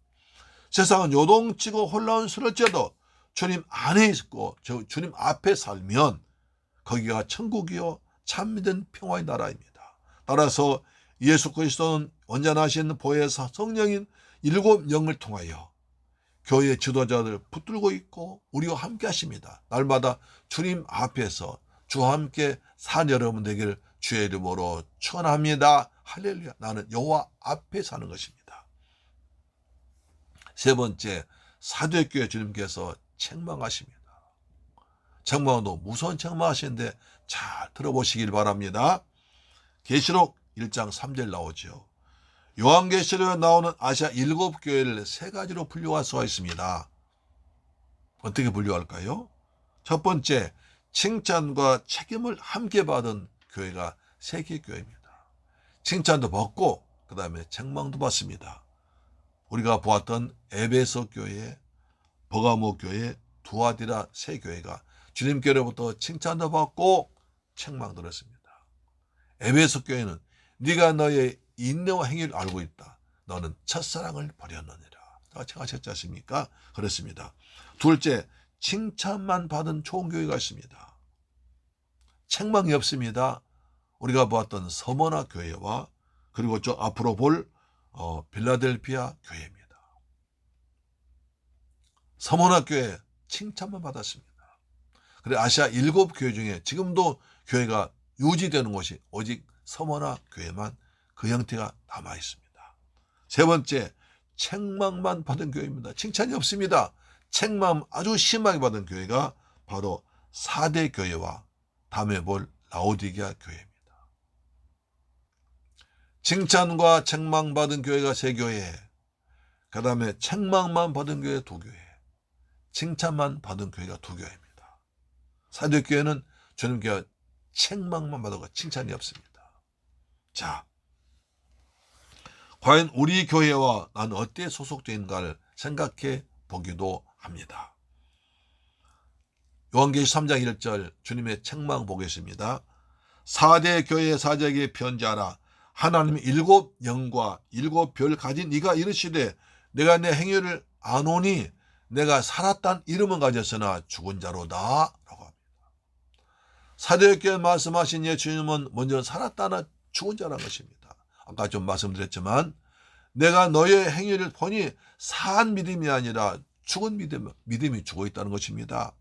세상은 요동치고 혼란스러울지라도 주님 안에 있고 주님 앞에 살면 거기가 천국이요 참된 평화의 나라입니다. 따라서 예수 그리스도는 완전하신 보혜사 성령인 7 영을 통하여 교회의 지도자들 붙들고 있고 우리와 함께 하십니다. 날마다 주님 앞에서 주와 함께 산 여러분 되기를 주의 이름으로 축원합니다. 할렐루야. 나는 여호와 앞에 사는 것입니다. 세 번째, 사도교회 주님께서 책망하십니다. 책망도 무서운 책망하시는데 잘 들어보시길 바랍니다. 계시록 1장 3절 나오죠. 요한계시록에 나오는 아시아 7 교회를 3가지로 분류할 수가 있습니다. 어떻게 분류할까요? 첫 번째, 칭찬과 책임을 함께 받은 교회가 세계 교회입니다. 칭찬도 받고 그 다음에 책망도 받습니다. 우리가 보았던 에베소 교회, 버가모 교회, 두아디라 세 교회가 주님께로부터 칭찬도 받고 책망도 했습니다. 에베소 교회는 네가 너의 인내와 행위를 알고 있다. 너는 첫사랑을 버렸느니라. 제가 하셨지 않습니까? 그렇습니다. 둘째, 칭찬만 받은 좋은 교회가 있습니다. 책망이 없습니다. 우리가 보았던 서머나 교회와 그리고 저 앞으로 볼 빌라델피아 교회입니다. 서머나 교회 칭찬만 받았습니다. 그리고 아시아 7 교회 중에 지금도 교회가 유지되는 곳이 오직 서머나 교회만 그 형태가 남아 있습니다. 세 번째, 책망만 받은 교회입니다. 칭찬이 없습니다. 책망 아주 심하게 받은 교회가 바로 4대 교회와 다음에 볼 라오디게아 교회입니다. 칭찬과 책망 받은 교회가 3교회, 그 다음에 책망만 받은 교회 2교회, 칭찬만 받은 교회가 2교회입니다. 사도교회는 주님께 책망만 받고 칭찬이 없습니다. 자, 과연 우리 교회와 나는 어디에 소속되는가를 생각해 보기도 합니다. 요한계시 3장 1절 주님의 책망 보겠습니다. 4대 교회 사제에게 편지하라. 하나님의 7 영과 7별 가진 네가 이르시되 내가 내 행위를 아노니 내가 살았다는 이름은 가졌으나 죽은 자로다 라고 합니다. 사도행전에 말씀하신 예수님은 먼저 살았다나 죽은 자라는 것입니다. 아까 좀 말씀드렸지만 내가 너의 행위를 보니 산 믿음이 아니라 죽은 믿음이 죽어 있다는 것입니다.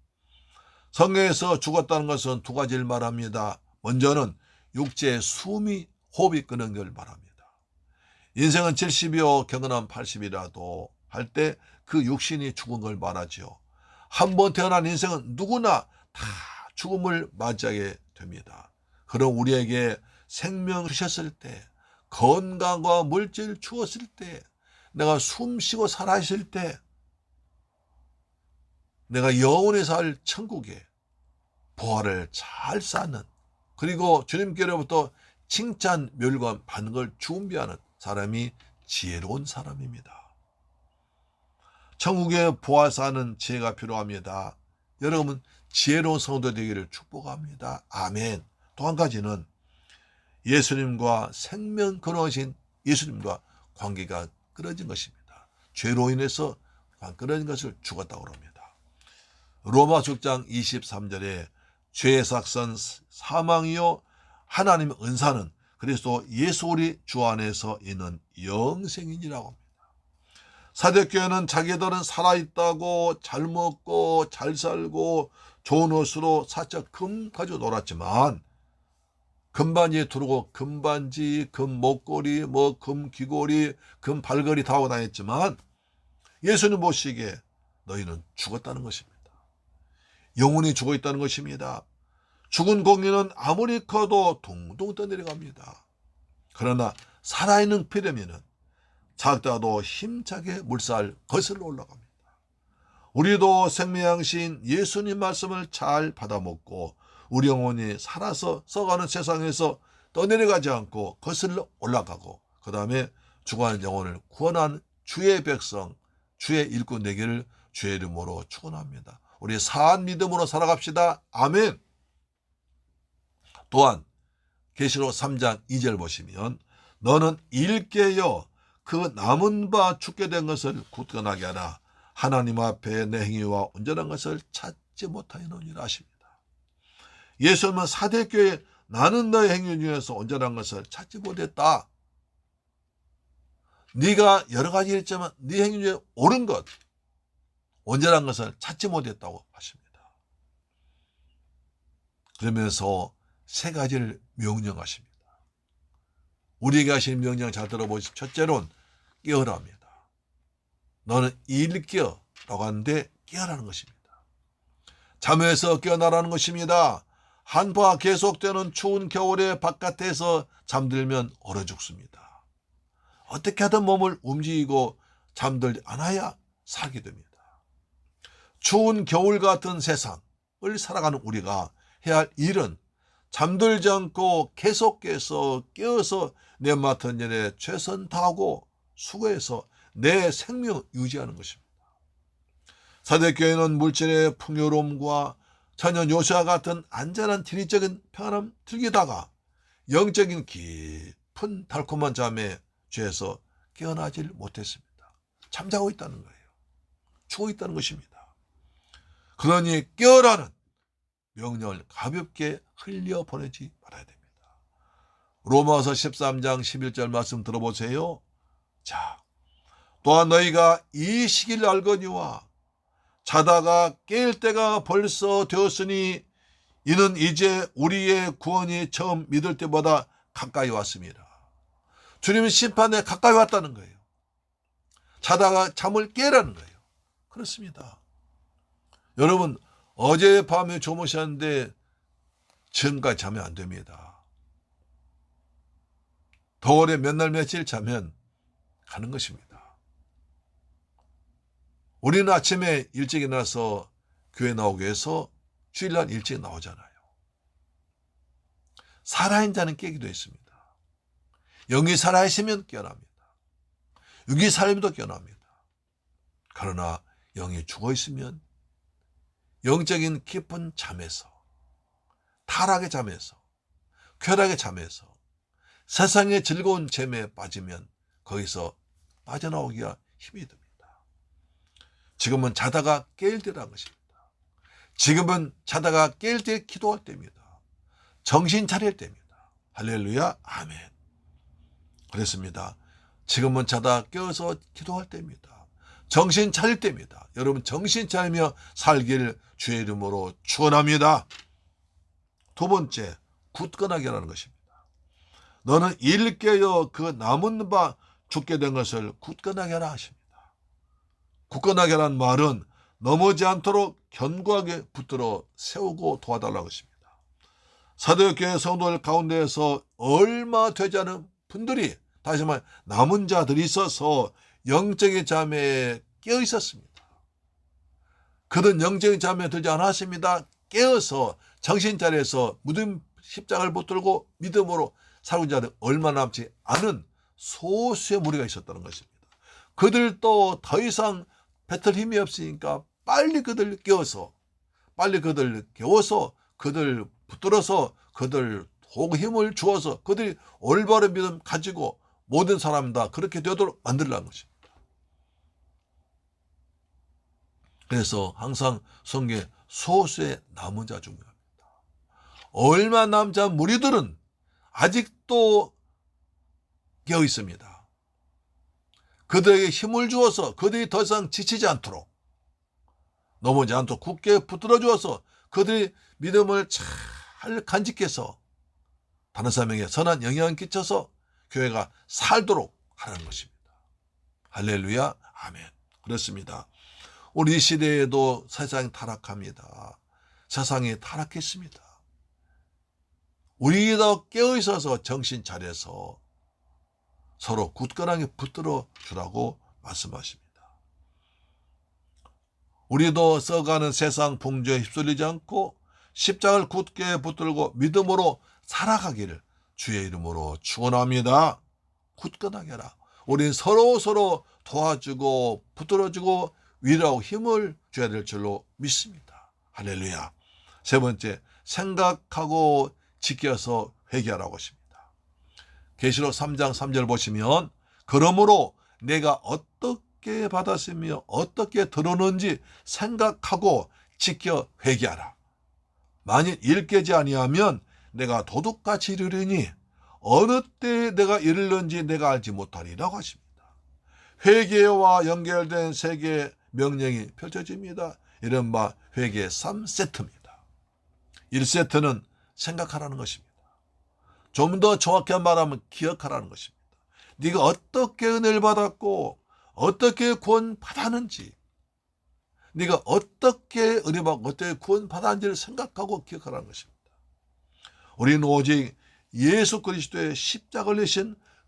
성경에서 죽었다는 것은 두 가지를 말합니다. 먼저는 육체의 숨이 호흡이 끊는 걸 말합니다. 인생은 70이요 경건한 80이라도 할 때 그 육신이 죽은 걸 말하죠. 한 번 태어난 인생은 누구나 다 죽음을 맞이하게 됩니다. 그럼 우리에게 생명 주셨을 때, 건강과 물질 주었을 때, 내가 숨 쉬고 살아있을 때, 내가 영원히 살 천국에 보화를 잘 쌓는, 그리고 주님께로부터 칭찬, 멸관 받는 걸 준비하는 사람이 지혜로운 사람입니다. 천국에 보화 쌓는 지혜가 필요합니다. 여러분 지혜로운 성도 되기를 축복합니다. 아멘. 또 한 가지는 예수님과 생명 근원이신 예수님과 관계가 끊어진 것입니다. 죄로 인해서 끊어진 것을 죽었다고 합니다. 로마서 6장 23절에 죄의 삭선 사망이요 하나님의 은사는 그리스도 예수 우리 주 안에서 있는 영생이니라고 합니다. 사대교회는 자기들은 살아있다고 잘 먹고 잘 살고 좋은 옷으로 살짝 금 가지고 놀았지만 금반지에 두르고 금반지, 금 목걸이, 금 귀걸이, 금 발걸이 다 하고 다녔지만 예수님 보시기에 너희는 죽었다는 것입니다. 영혼이 죽어 있다는 것입니다. 죽은 공기는 아무리 커도 둥둥 떠내려갑니다. 그러나 살아있는 피레미는 작다도 힘차게 물살 거슬러 올라갑니다. 우리도 생명양신 예수님 말씀을 잘 받아먹고 우리 영혼이 살아서 써가는 세상에서 떠내려가지 않고 거슬러 올라가고 그 다음에 죽어가는 영혼을 구원한 주의 백성, 주의 일꾼 되기를 주의 이름으로 축원합니다. 우리 사한 믿음으로 살아갑시다. 아멘. 또한 계시록 3장 2절 보시면 너는 일깨여 그 남은 바 죽게 된 것을 굳건하게 하라. 하나님 앞에 내 행위와 온전한 것을 찾지 못하였느니라 하십니다. 예수님은 사대교회 나는 너의 행위 중에서 온전한 것을 찾지 못했다. 네가 여러 가지 있지만 네 행위 중에 옳은 것, 온전한 것을 찾지 못했다고 하십니다. 그러면서 세 가지를 명령하십니다. 우리에게 하신 명령 잘 들어보십시오. 첫째로는 깨어라 합니다. 너는 일깨어라고 하는데 깨어라는 것입니다. 잠에서 깨어나라는 것입니다. 한파 계속되는 추운 겨울에 바깥에서 잠들면 얼어 죽습니다. 어떻게 하든 몸을 움직이고 잠들지 않아야 살게 됩니다. 추운 겨울 같은 세상을 살아가는 우리가 해야 할 일은 잠들지 않고 계속해서 깨어서 내 맡은 일에 최선 다하고 수고해서 내 생명 유지하는 것입니다. 사대교회는 물질의 풍요로움과 천연 요새와 같은 안전한 지리적인 평안함 즐기다가 영적인 깊은 달콤한 잠에 죄에서 깨어나질 못했습니다. 잠자고 있다는 거예요. 죽어 있다는 것입니다. 그러니 깨어라는 명령을 가볍게 흘려보내지 말아야 됩니다. 로마서 13장 11절 말씀 들어보세요. 자, 또한 너희가 이 시기를 알거니와 자다가 깰 때가 벌써 되었으니 이는 이제 우리의 구원이 처음 믿을 때보다 가까이 왔습니다. 주님의 심판에 가까이 왔다는 거예요. 자다가 잠을 깨라는 거예요. 그렇습니다. 여러분 어젯밤에 주무셨는데 지금까지 자면 안 됩니다. 겨울에 몇 날 며칠 자면 가는 것입니다. 우리는 아침에 일찍 일어나서 교회 나오기 위해서 주일날 일찍 나오잖아요. 살아있는 자는 깨기도 했습니다. 영이 살아있으면 깨어납니다. 육이 살면도 깨어납니다. 그러나 영이 죽어있으면 영적인 깊은 잠에서 타락의 잠에서 쾌락의 잠에서 세상의 즐거운 잠에 빠지면 거기서 빠져나오기가 힘이 듭니다. 지금은 자다가 깰 때라는 것입니다. 지금은 자다가 깰 때 기도할 때입니다. 정신 차릴 때입니다. 할렐루야, 아멘. 그렇습니다. 지금은 자다 깨어서 기도할 때입니다. 정신 차릴 때입니다. 여러분 정신 차리며 살기를 주의 이름으로 축원합니다. 두 번째, 굳건하게 하라는 것입니다. 너는 이를 깨어 그 남은 바 죽게 된 것을 굳건하게 하라 하십니다. 굳건하게 하라는 말은 넘어지 않도록 견고하게 붙들어 세우고 도와달라는 것입니다. 사도교회 성도들 가운데에서 얼마 되지 않은 분들이, 다시 말해 남은 자들이 있어서 영적인 잠에 깨어 있었습니다. 그들은 영적인 잠에 들지 않았습니다. 깨어서 정신 차려서 무덤 십자가를 붙들고 믿음으로 살고 자들 얼마 남지 않은 소수의 무리가 있었다는 것입니다. 그들도 더 이상 뱉을 힘이 없으니까 빨리 그들 깨워서, 빨리 그들 깨워서, 그들 붙들어서, 그들 속 힘을 주어서 그들이 올바른 믿음 가지고 모든 사람 다 그렇게 되도록 만들라는 것입니다. 그래서 항상 성경에 소수의 남은 자 중요합니다. 얼마 남지 않은 무리들은 아직도 깨어 있습니다. 그들에게 힘을 주어서 그들이 더 이상 지치지 않도록, 넘어지 않도록 굳게 붙들어 주어서 그들이 믿음을 잘 간직해서 다른 사람에게 선한 영향을 끼쳐서 교회가 살도록 하는 것입니다. 할렐루야, 아멘. 그렇습니다. 우리 시대에도 세상이 타락합니다. 세상이 타락했습니다. 우리도 깨어있어서 정신 차려서 서로 굳건하게 붙들어 주라고 말씀하십니다. 우리도 써가는 세상 풍조에 휩쓸리지 않고 십자가를 굳게 붙들고 믿음으로 살아가기를 주의 이름으로 축원합니다. 굳건하게 하라. 우리는 서로 도와주고 붙들어주고 위로하고 힘을 줘야 될 줄로 믿습니다. 할렐루야. 세 번째, 생각하고 지켜서 회개하라고 하십니다. 계시록 3장 3절 보시면, 그러므로 내가 어떻게 받았으며 어떻게 들었는지 생각하고 지켜 회개하라. 만일 일 깨지 아니하면 내가 도둑같이 이르리니 어느 때에 내가 이르는지 내가 알지 못하리라고 하십니다. 회개와 연결된 세 개의 명령이 펼쳐집니다. 이른바 회개 3세트입니다. 1세트는 생각하라는 것입니다. 좀 더 정확히 말하면 기억하라는 것입니다. 네가 어떻게 은혜를 받았고 어떻게 구원받았는지, 네가 어떻게 은혜받고 어떻게 구원받았는지를 생각하고 기억하라는 것입니다. 우리는 오직 예수 그리스도의 십자가를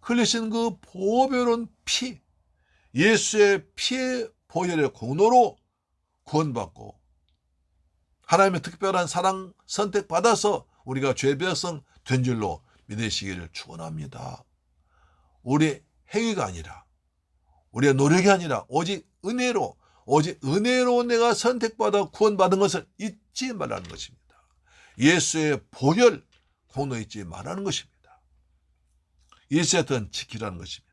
흘리신 그 보배로운 피, 예수의 피의 보혈의 공로로 구원받고 하나님의 특별한 사랑 선택받아서 우리가 죄의 백성 된 줄로 믿으시기를 축원합니다. 우리 행위가 아니라, 우리의 노력이 아니라 오직 은혜로 내가 선택받아 구원받은 것을 잊지 말라는 것입니다. 예수의 보혈 공로 잊지 말라는 것입니다. 1세트는 지키라는 것입니다.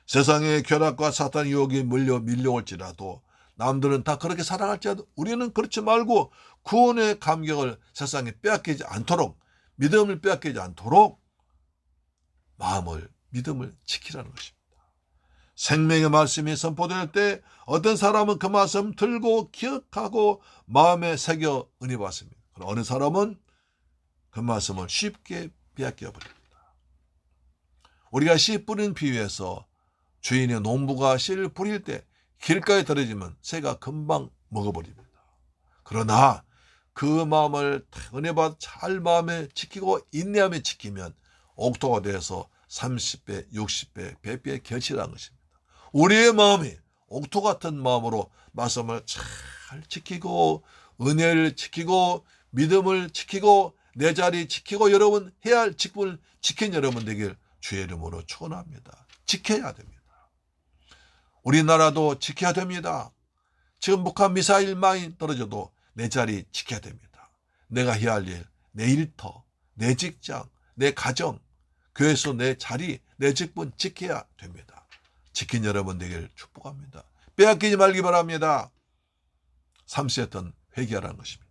세상의 결합과 사탄의 유혹이 밀려올지라도, 남들은 다 그렇게 살아갈지라도 우리는 그렇지 말고 구원의 감격을 세상에 빼앗기지 않도록, 믿음을 빼앗기지 않도록 믿음을 지키라는 것입니다. 생명의 말씀이 선포될 때 어떤 사람은 그 말씀 들고 기억하고 마음에 새겨 은혜 받습니다. 어느 사람은 그 말씀을 쉽게 빼앗겨 버립니다. 우리가 씨 뿌린 비유에서 주인의 농부가 씨를 뿌릴 때 길가에 떨어지면 새가 금방 먹어버립니다. 그러나 그 마음을 은혜받아 잘 마음에 지키고 인내하며 지키면 옥토가 되어서 30배, 60배, 100배 결실한 것입니다. 우리의 마음이 옥토 같은 마음으로 말씀을 잘 지키고 은혜를 지키고 믿음을 지키고 내 자리 지키고 여러분 해야 할 직분을 지킨 여러분 되길 주의 이름으로 축원합니다. 지켜야 됩니다. 우리나라도 지켜야 됩니다. 지금 북한 미사일만이 떨어져도 내 자리 지켜야 됩니다. 내가 해야 할 일, 내 일터, 내 직장, 내 가정, 교회에서 내 자리, 내 직분 지켜야 됩니다. 지킨 여러분 되길 축복합니다. 빼앗기지 말기 바랍니다. 3세였던 회개하라는 것입니다.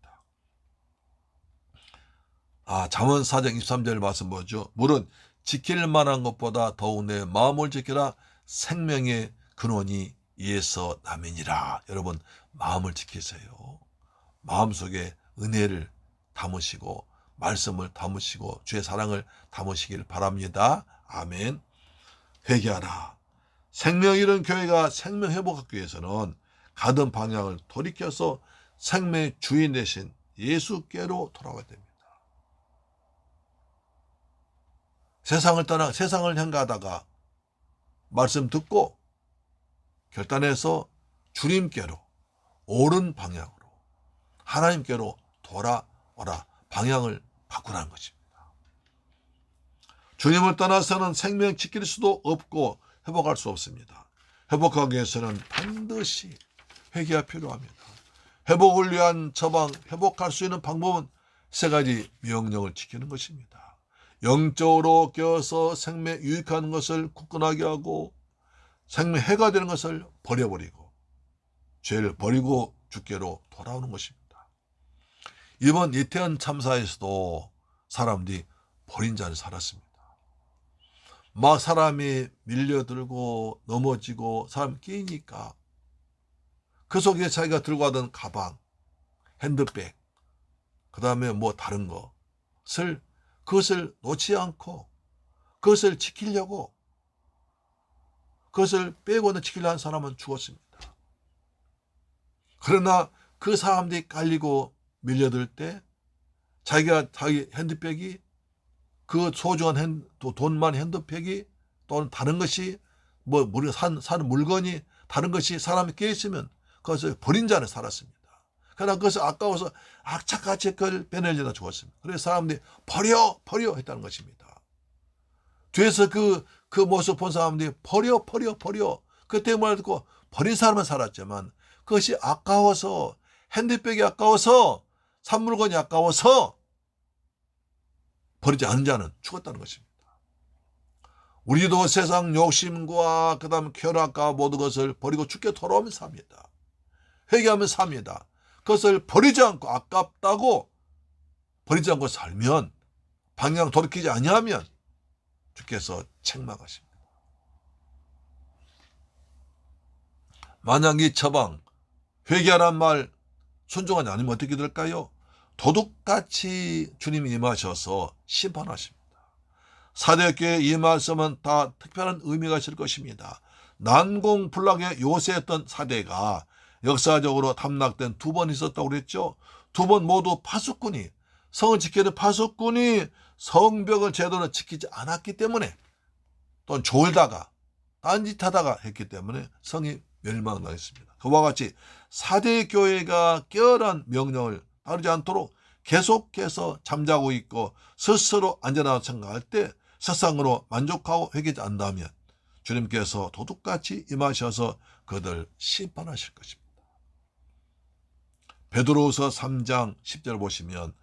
잠언 4장 23절 말씀 뭐죠? 물은 지킬 만한 것보다 더욱 내 마음을 지키라. 생명의 근원이 이에서 남이니라. 여러분, 마음을 지키세요. 마음속에 은혜를 담으시고 말씀을 담으시고 주의 사랑을 담으시길 바랍니다. 아멘. 회개하라. 생명 이룬 교회가 생명 회복하기 위해서는 가던 방향을 돌이켜서 생명의 주인 되신 예수께로 돌아와야 됩니다. 세상을 향가하다가 말씀 듣고 결단해서 주님께로, 옳은 방향으로, 하나님께로 돌아오라. 방향을 바꾸라는 것입니다. 주님을 떠나서는 생명 지킬 수도 없고 회복할 수 없습니다. 회복하기 위해서는 반드시 회개가 필요합니다. 회복을 위한 처방, 회복할 수 있는 방법은 세 가지 명령을 지키는 것입니다. 영적으로 깨어서 생명 유익하는 것을 굳건하게 하고 생명 해가 되는 것을 버려버리고 죄를 버리고 주께로 돌아오는 것입니다. 이번 이태원 참사에서도 사람들이 버린 자를 살았습니다. 막 사람이 밀려들고 넘어지고 사람 끼니까 그 속에 자기가 들고 가던 가방, 핸드백, 그 다음에 뭐 다른 그것을 놓지 않고 그것을 지키려고 그것을 빼고는 지키려 한 사람은 죽었습니다. 그러나 그 사람들이 깔리고 밀려들 때 자기 핸드백이 그 소중한 돈 많은 핸드백이 또는 다른 것이 우리가 사는 물건이 다른 것이 사람이 깨있으면 그것을 버린 자는 살았습니다. 그러나 그것을 아까워서 악착같이 그걸 빼내려다 죽었습니다. 그래서 사람들이 버려 했다는 것입니다. 뒤에서 그 모습 본 사람들이 버려 그때 말 듣고 버린 사람은 살았지만 그것이 아까워서 핸드백이 아까워서 산물건이 아까워서 버리지 않은 자는 죽었다는 것입니다. 우리도 세상 욕심과 그 다음 쾌락과 모든 것을 버리고 주께 돌아오면 삽니다. 회개하면 삽니다. 그것을 버리지 않고 아깝다고 버리지 않고 살면 방향 돌이키지 아니하면 주께서 책망하십니다. 만약 이 처방 회개하란 말 순종하지 않으면 어떻게 될까요? 도둑같이 주님이 임하셔서 심판하십니다. 사대교회 이 말씀은 다 특별한 의미가 있을 것입니다. 난공불락의 요새였던 사대가 역사적으로 담락된 2번 있었다고 그랬죠. 2번 모두 파수꾼이 성을 지키는 파수꾼이 성벽을 제대로 지키지 않았기 때문에 또는 졸다가 딴짓하다가 했기 때문에 성이 멸망당했습니다. 그와 같이 사대교회가 깨어난 명령을 따르지 않도록 계속해서 잠자고 있고 스스로 안전하다고 생각할 때 세상으로 만족하고 회개하지 않는다면 주님께서 도둑같이 임하셔서 그들 심판하실 것입니다. 베드로후서 3장 10절 보시면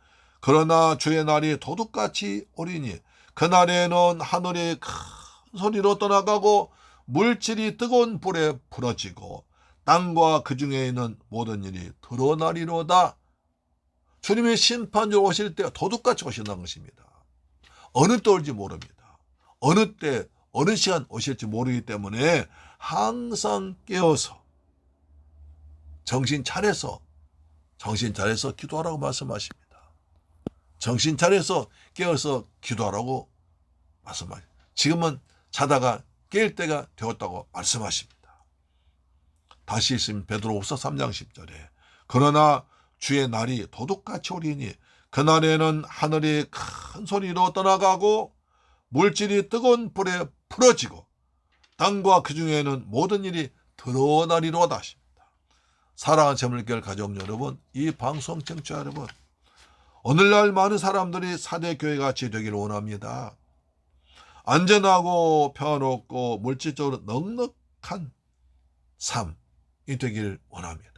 그러나 주의 날이 도둑같이 오리니 그날에는 하늘이 큰 소리로 떠나가고 물질이 뜨거운 불에 부러지고 땅과 그 중에 있는 모든 일이 드러나리로다. 주님의 심판주로 오실 때 도둑같이 오신다는 것입니다. 어느 때 올지 모릅니다. 어느 때 어느 시간 오실지 모르기 때문에 항상 깨어서 정신 차려서 기도하라고 말씀하십니다. 정신 차려서 깨어서 기도하라고 말씀하십니다. 지금은 자다가 깰 때가 되었다고 말씀하십니다. 다시 있으면 베드로후서 3장 10절에 그러나 주의 날이 도둑같이 오리니 그날에는 하늘이 큰 소리로 떠나가고 물질이 뜨거운 불에 풀어지고 땅과 그 중에는 모든 일이 드러나리로다 하십니다. 사랑하는 재물교회 가족 여러분, 이 방송 청취자 여러분, 오늘날 많은 사람들이 사대교회같이 되기를 원합니다. 안전하고 평화롭고 물질적으로 넉넉한 삶이 되길 원합니다.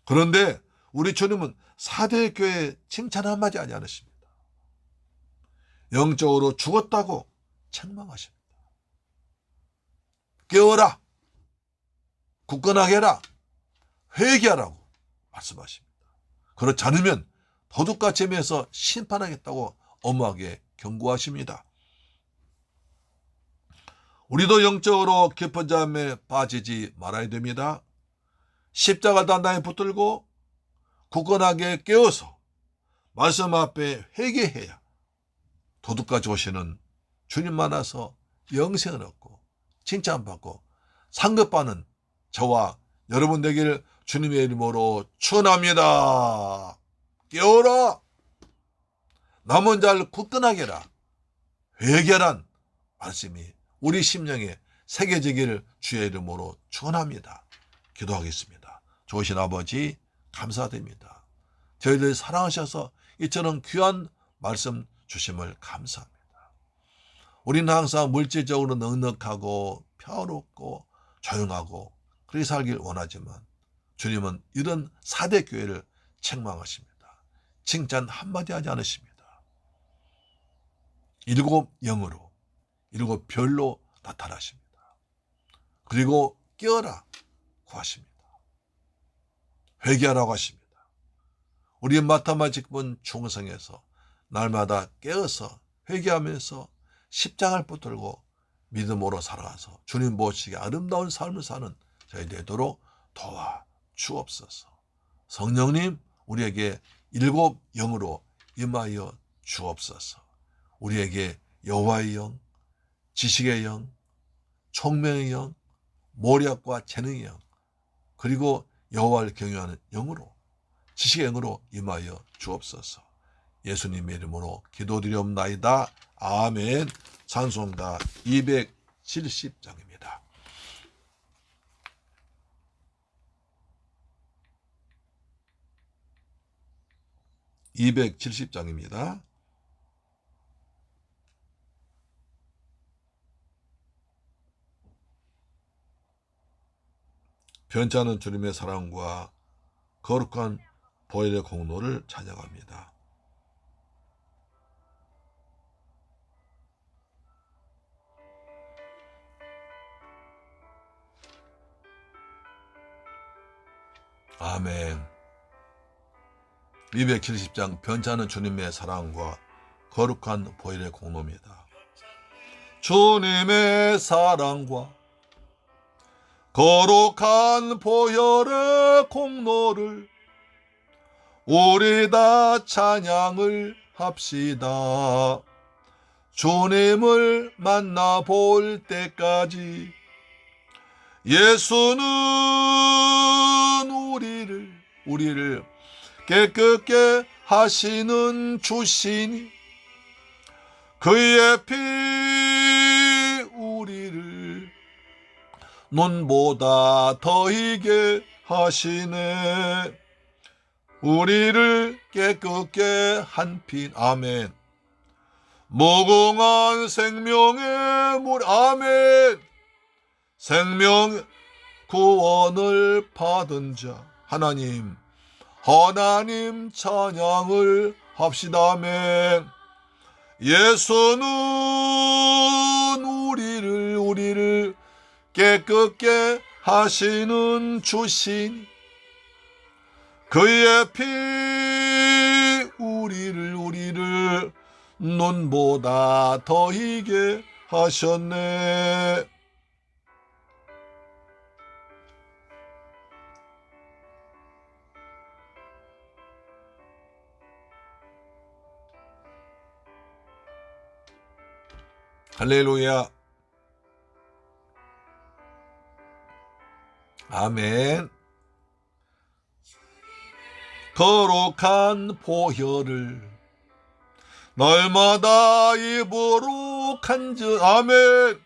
그런데 우리 주님은 사대교회 칭찬 한마디 하지 않으십니다. 영적으로 죽었다고 책망하십니다. 깨어라. 굳건하게 해라. 회개하라고 말씀하십니다. 그렇지 않으면 도둑과 재미에서 심판하겠다고 엄하게 경고하십니다. 우리도 영적으로 깊은 잠에 빠지지 말아야 됩니다. 십자가 단단히 붙들고 굳건하게 깨어서 말씀 앞에 회개해야 도둑까지 오시는 주님 만나서 영생을 얻고 칭찬받고 상급받는 저와 여러분 되기를 주님의 이름으로 축원합니다. 깨어라. 남은 자를 굳건하게 해라. 회개란 말씀이 우리 심령에 새겨지기를 주의 이름으로 축원합니다. 기도하겠습니다. 좋으신 아버지 감사드립니다. 저희들 사랑하셔서 이처럼 귀한 말씀 주심을 감사합니다. 우리는 항상 물질적으로 넉넉하고 평화롭고 조용하고 그렇게 살길 원하지만 주님은 이런 4대 교회를 책망하십니다. 칭찬 한마디 하지 않으십니다. 7 영으로 7 별로 나타나십니다. 그리고 깨어라 구하십니다. 회개하라고 하십니다. 우리 마타마 직분 중성에서 날마다 깨어서 회개하면서 십자가를 붙들고 믿음으로 살아가서 주님 보시기에 아름다운 삶을 사는 저희 되도록 도와 주옵소서. 성령님 우리에게 7 영으로 임하여 주옵소서. 우리에게 여호와의 영, 지식의 영, 총명의 영, 모략과 재능의 영, 그리고 여호와를 경외하는 영으로 지식의 영으로 임하여 주옵소서. 예수님의 이름으로 기도드리옵나이다. 아멘. 찬송가 270장입니다. (270장입니다) 변찮은 주님의 사랑과 거룩한 보혈의 공로를 찬양합니다. 아멘. 270장 변찮은 주님의 사랑과 거룩한 보혈의 공로입니다. 주님의 사랑과 거룩한 보혈의 공로를 우리 다 찬양을 합시다. 주님을 만나볼 때까지 예수는 우리를 깨끗게 하시는 주시니 그의 피 우리를 눈보다 더 희게 하시네. 우리를 깨끗게 한 피. 아멘. 무궁한 생명의 물. 아멘. 생명 구원을 받은 자 하나님 찬양을 합시다. 아멘. 예수는 우리를 깨끗게 하시는 주신 그의 피 우리를 눈보다 더 희게 하셨네. 할렐루야. 아멘. 거룩한 보혈을 날마다 입으로 간증. 아멘.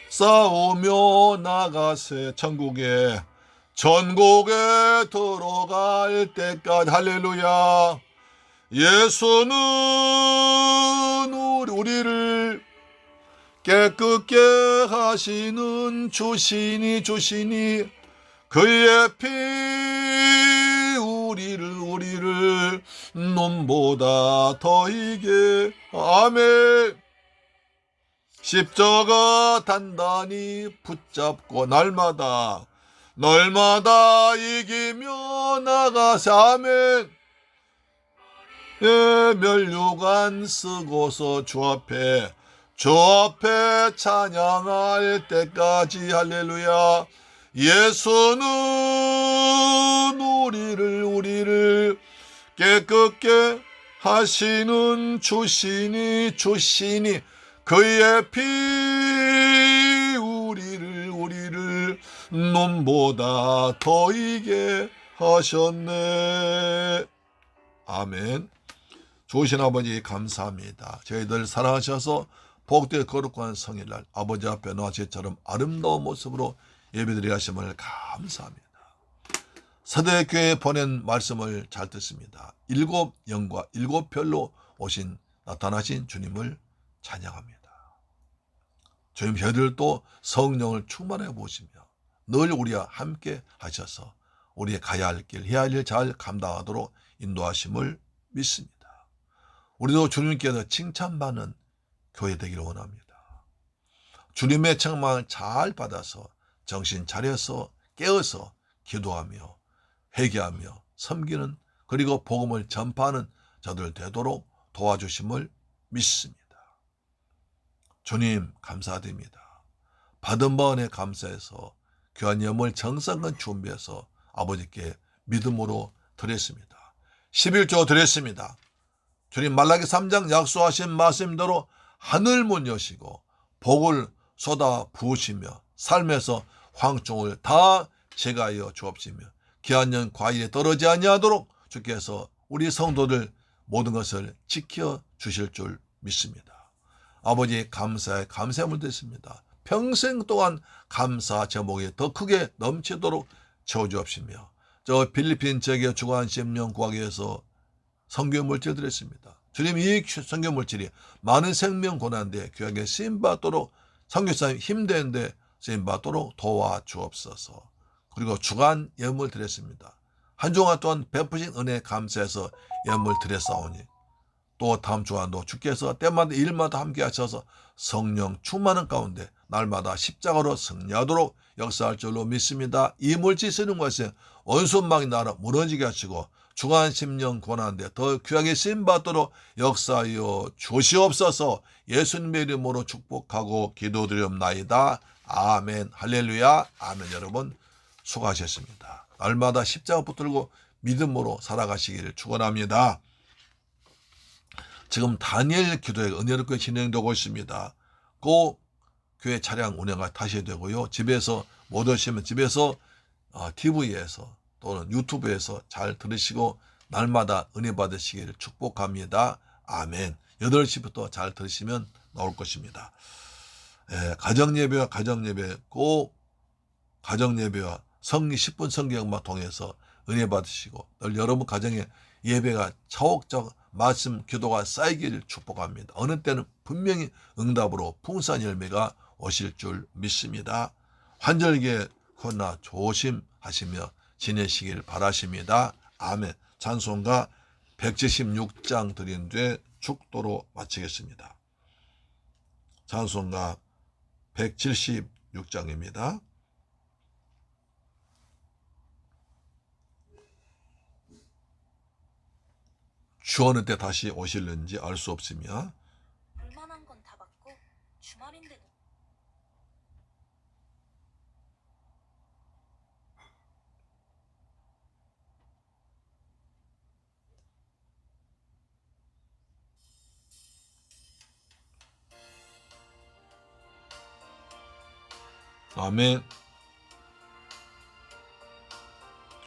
싸우며 나가세. 전국에 들어갈 때까지. 할렐루야. 예수는 우리를 깨끗게 하시는 주시니 그의 피 우리를 눈보다 더 희게. 아멘. 십자가 단단히 붙잡고 날마다 이기며 나가세. 아멘. 예, 면류관 쓰고서 주 앞에 찬양할 때까지. 할렐루야. 예수는 우리를 깨끗게 하시는 주시니 그의 피 우리를 눈보다 더이게 하셨네. 아멘. 좋으신 아버지 감사합니다. 저희들 사랑하셔서 복되게 거룩한 성일날 아버지 앞에 나와처럼 아름다운 모습으로 예배드리게 하심을 감사합니다. 사대교회에 보낸 말씀을 잘 듣습니다. 7영과 7별로 나타나신 주님을 찬양합니다. 주님, 저희들도 성령을 충만해 보시며 늘 우리와 함께 하셔서 우리의 가야 할 길, 해야 할 일 잘 감당하도록 인도하심을 믿습니다. 우리도 주님께서 칭찬받는 교회 되기를 원합니다. 주님의 책망을 잘 받아서 정신 차려서 깨어서 기도하며 회개하며 섬기는, 그리고 복음을 전파하는 저들 되도록 도와주심을 믿습니다. 주님 감사드립니다. 받은 바 은혜 감사해서 귀한 예물 정성껏 준비해서 아버지께 믿음으로 드렸습니다. 11조 드렸습니다. 주님 말라기 3장 약속하신 말씀대로 하늘문 여시고 복을 쏟아 부으시며 삶에서 황종을 다 제거하여 주옵시며 귀한 년 과일에 떨어지지 아니하도록 주께서 우리 성도들 모든 것을 지켜 주실 줄 믿습니다. 아버지 감사의 감사함을 드립니다. 평생 동안 감사 제목이 더 크게 넘치도록 채워주옵시며 저 필리핀 지역의 주간 심령 구하기 위해서 성경물질 드렸습니다. 주님, 이 성경물질이 많은 생명 고난데 귀하게 쓰임받도록 선교사님 힘되는데 쓰임받도록 도와주옵소서. 그리고 주간 예물 드렸습니다. 한 주간 동안 베푸신 은혜 감사해서 예물 드렸사오니 또 다음 주간도 주께서 때마다 일마다 함께 하셔서 성령 충만한 가운데 날마다 십자가로 승리하도록 역사할 줄로 믿습니다. 이 물질 쓰는 것에 원수망이 나라 무너지게 하시고 주간 심령 권한데 더 귀하게 쓰임받도록 역사하여 주시옵소서. 예수님의 이름으로 축복하고 기도드리옵나이다. 아멘. 할렐루야. 아멘. 여러분 수고하셨습니다. 날마다 십자가 붙들고 믿음으로 살아가시기를 축원합니다. 지금 다니엘 기도회가 은혜롭게 진행되고 있습니다. 꼭 교회 차량 운행가 타셔야 되고요. 집에서 못 오시면 집에서 TV에서 또는 유튜브에서 잘 들으시고 날마다 은혜 받으시기를 축복합니다. 아멘. 8시부터 잘 들으시면 나올 것입니다. 가정예배와 꼭 가정예배와 성리 10분 성경만 통해서 은혜 받으시고 늘 여러분 가정에 예배가 차곡차곡 말씀 기도가 쌓이기를 축복합니다. 어느 때는 분명히 응답으로 풍성한 열매가 오실 줄 믿습니다. 환절기에 코로나 조심하시며 지내시길 바라십니다. 아멘. 찬송가 176장 드린 뒤에 축도로 마치겠습니다. 찬송가 176장입니다. 주 어느 때 다시 오실는지 알 수 없으며 볼만한 건 다 받고 주말인데도 아멘.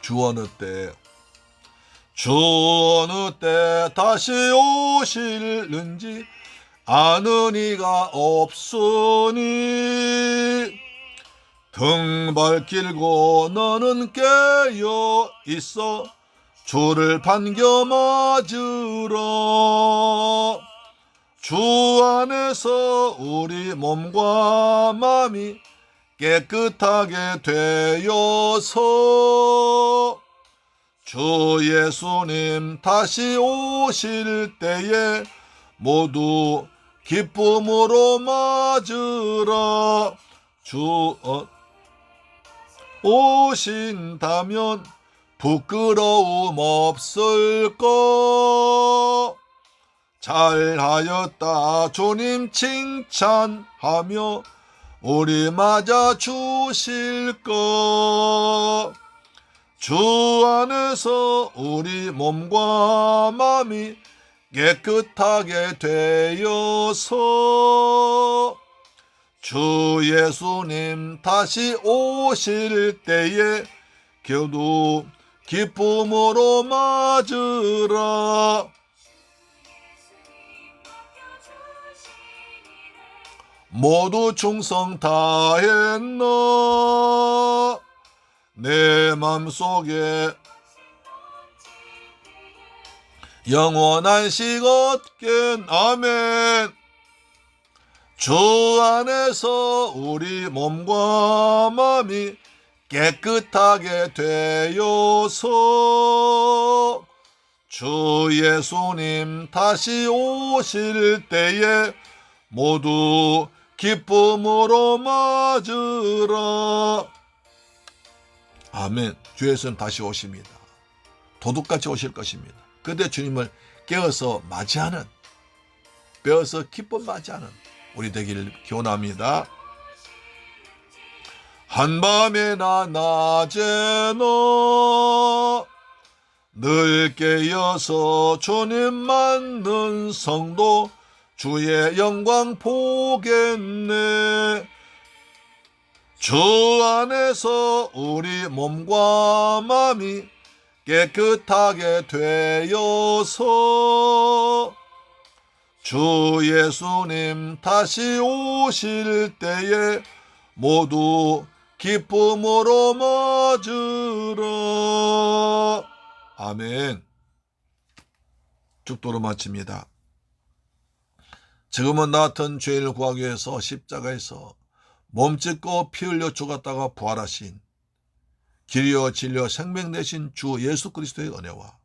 주 어느 때 다시 오실는지 아는 이가 없으니 등발 길고 너는 깨어 있어 주를 반겨 맞으러. 주 안에서 우리 몸과 마음이 깨끗하게 되어서 주 예수님 다시 오실 때에 모두 기쁨으로 맞으라. 주 오신다면 부끄러움 없을 것. 잘하였다 주님 칭찬하며 우리 맞아 주실 것. 주 안에서 우리 몸과 마음이 깨끗하게 되어서 주 예수님 다시 오실 때에 겨우 기쁨으로 맞으라. 모두 충성 다했나. 내 맘속에 영원한 식 얻겐. 아멘. 주 안에서 우리 몸과 마음이 깨끗하게 되어서 주 예수님 다시 오실 때에 모두 기쁨으로 맞으라. 아멘. 주 예수님 다시 오십니다. 도둑같이 오실 것입니다. 그때 주님을 깨어서 맞이하는, 배워서 기쁨 맞이하는 우리 되기를 기원합니다. 한밤에나 낮에나 늘 깨어서 주님 만든 성도 주의 영광 보겠네. 주 안에서 우리 몸과 마음이 깨끗하게 되어서 주 예수님 다시 오실 때에 모두 기쁨으로 맞으라. 아멘. 축도로 마칩니다. 지금은 나 같은 죄인을 구하기 위해서 십자가에서 몸짓고 피 흘려 죽었다가 부활하신 길이요 진리요 생명 되신 주 예수 그리스도의 은혜와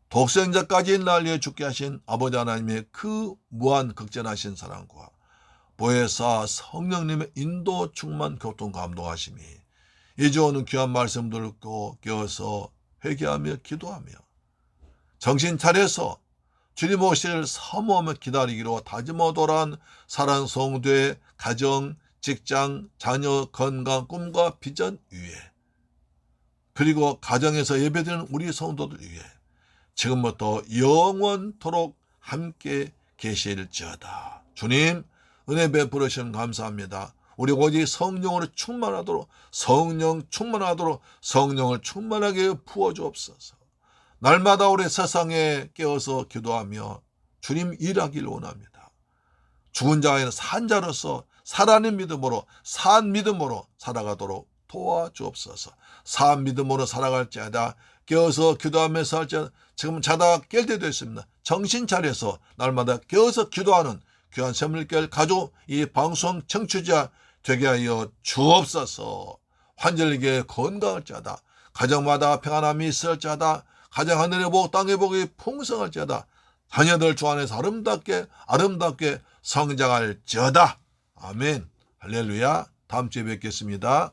독생자까지 날려 죽게 하신 아버지 하나님의 그 무한 극진하신 사랑과 보혜사 성령님의 인도 충만 교통 감동하심이 이제 오는 귀한 말씀 듣고 깨어서 회개하며 기도하며 정신 차려서 주님 오실 사모하며 기다리기로 다짐하도란 사랑 성도의 가정, 직장, 자녀, 건강, 꿈과 비전 위에 그리고 가정에서 예배드리는 우리 성도들 위해 지금부터 영원토록 함께 계실지어다. 주님 은혜 베풀으시면 감사합니다. 우리 오직 성령으로 충만하도록 성령을 충만하게 부어주옵소서. 날마다 우리 세상에 깨어서 기도하며 주님 일하기를 원합니다. 죽은 자가 아니라 산 자로서 살아있는 믿음으로 산 믿음으로 살아가도록 도와주옵소서. 산 믿음으로 살아갈지어다. 깨어서 기도하면서 할지어다. 지금 자다 깰 때도 있습니다. 정신 차려서 날마다 깨어서 기도하는 귀한 샘물결 가족 이 방송 청취자 되게 하여 주옵소서. 환절기에 건강할지어다. 가정마다 평안함이 있을지어다. 가정 하늘의 복 땅의 복이 풍성할지어다. 자녀들 주 안에서 아름답게 성장할지어다. 아멘. 할렐루야. 다음 주에 뵙겠습니다.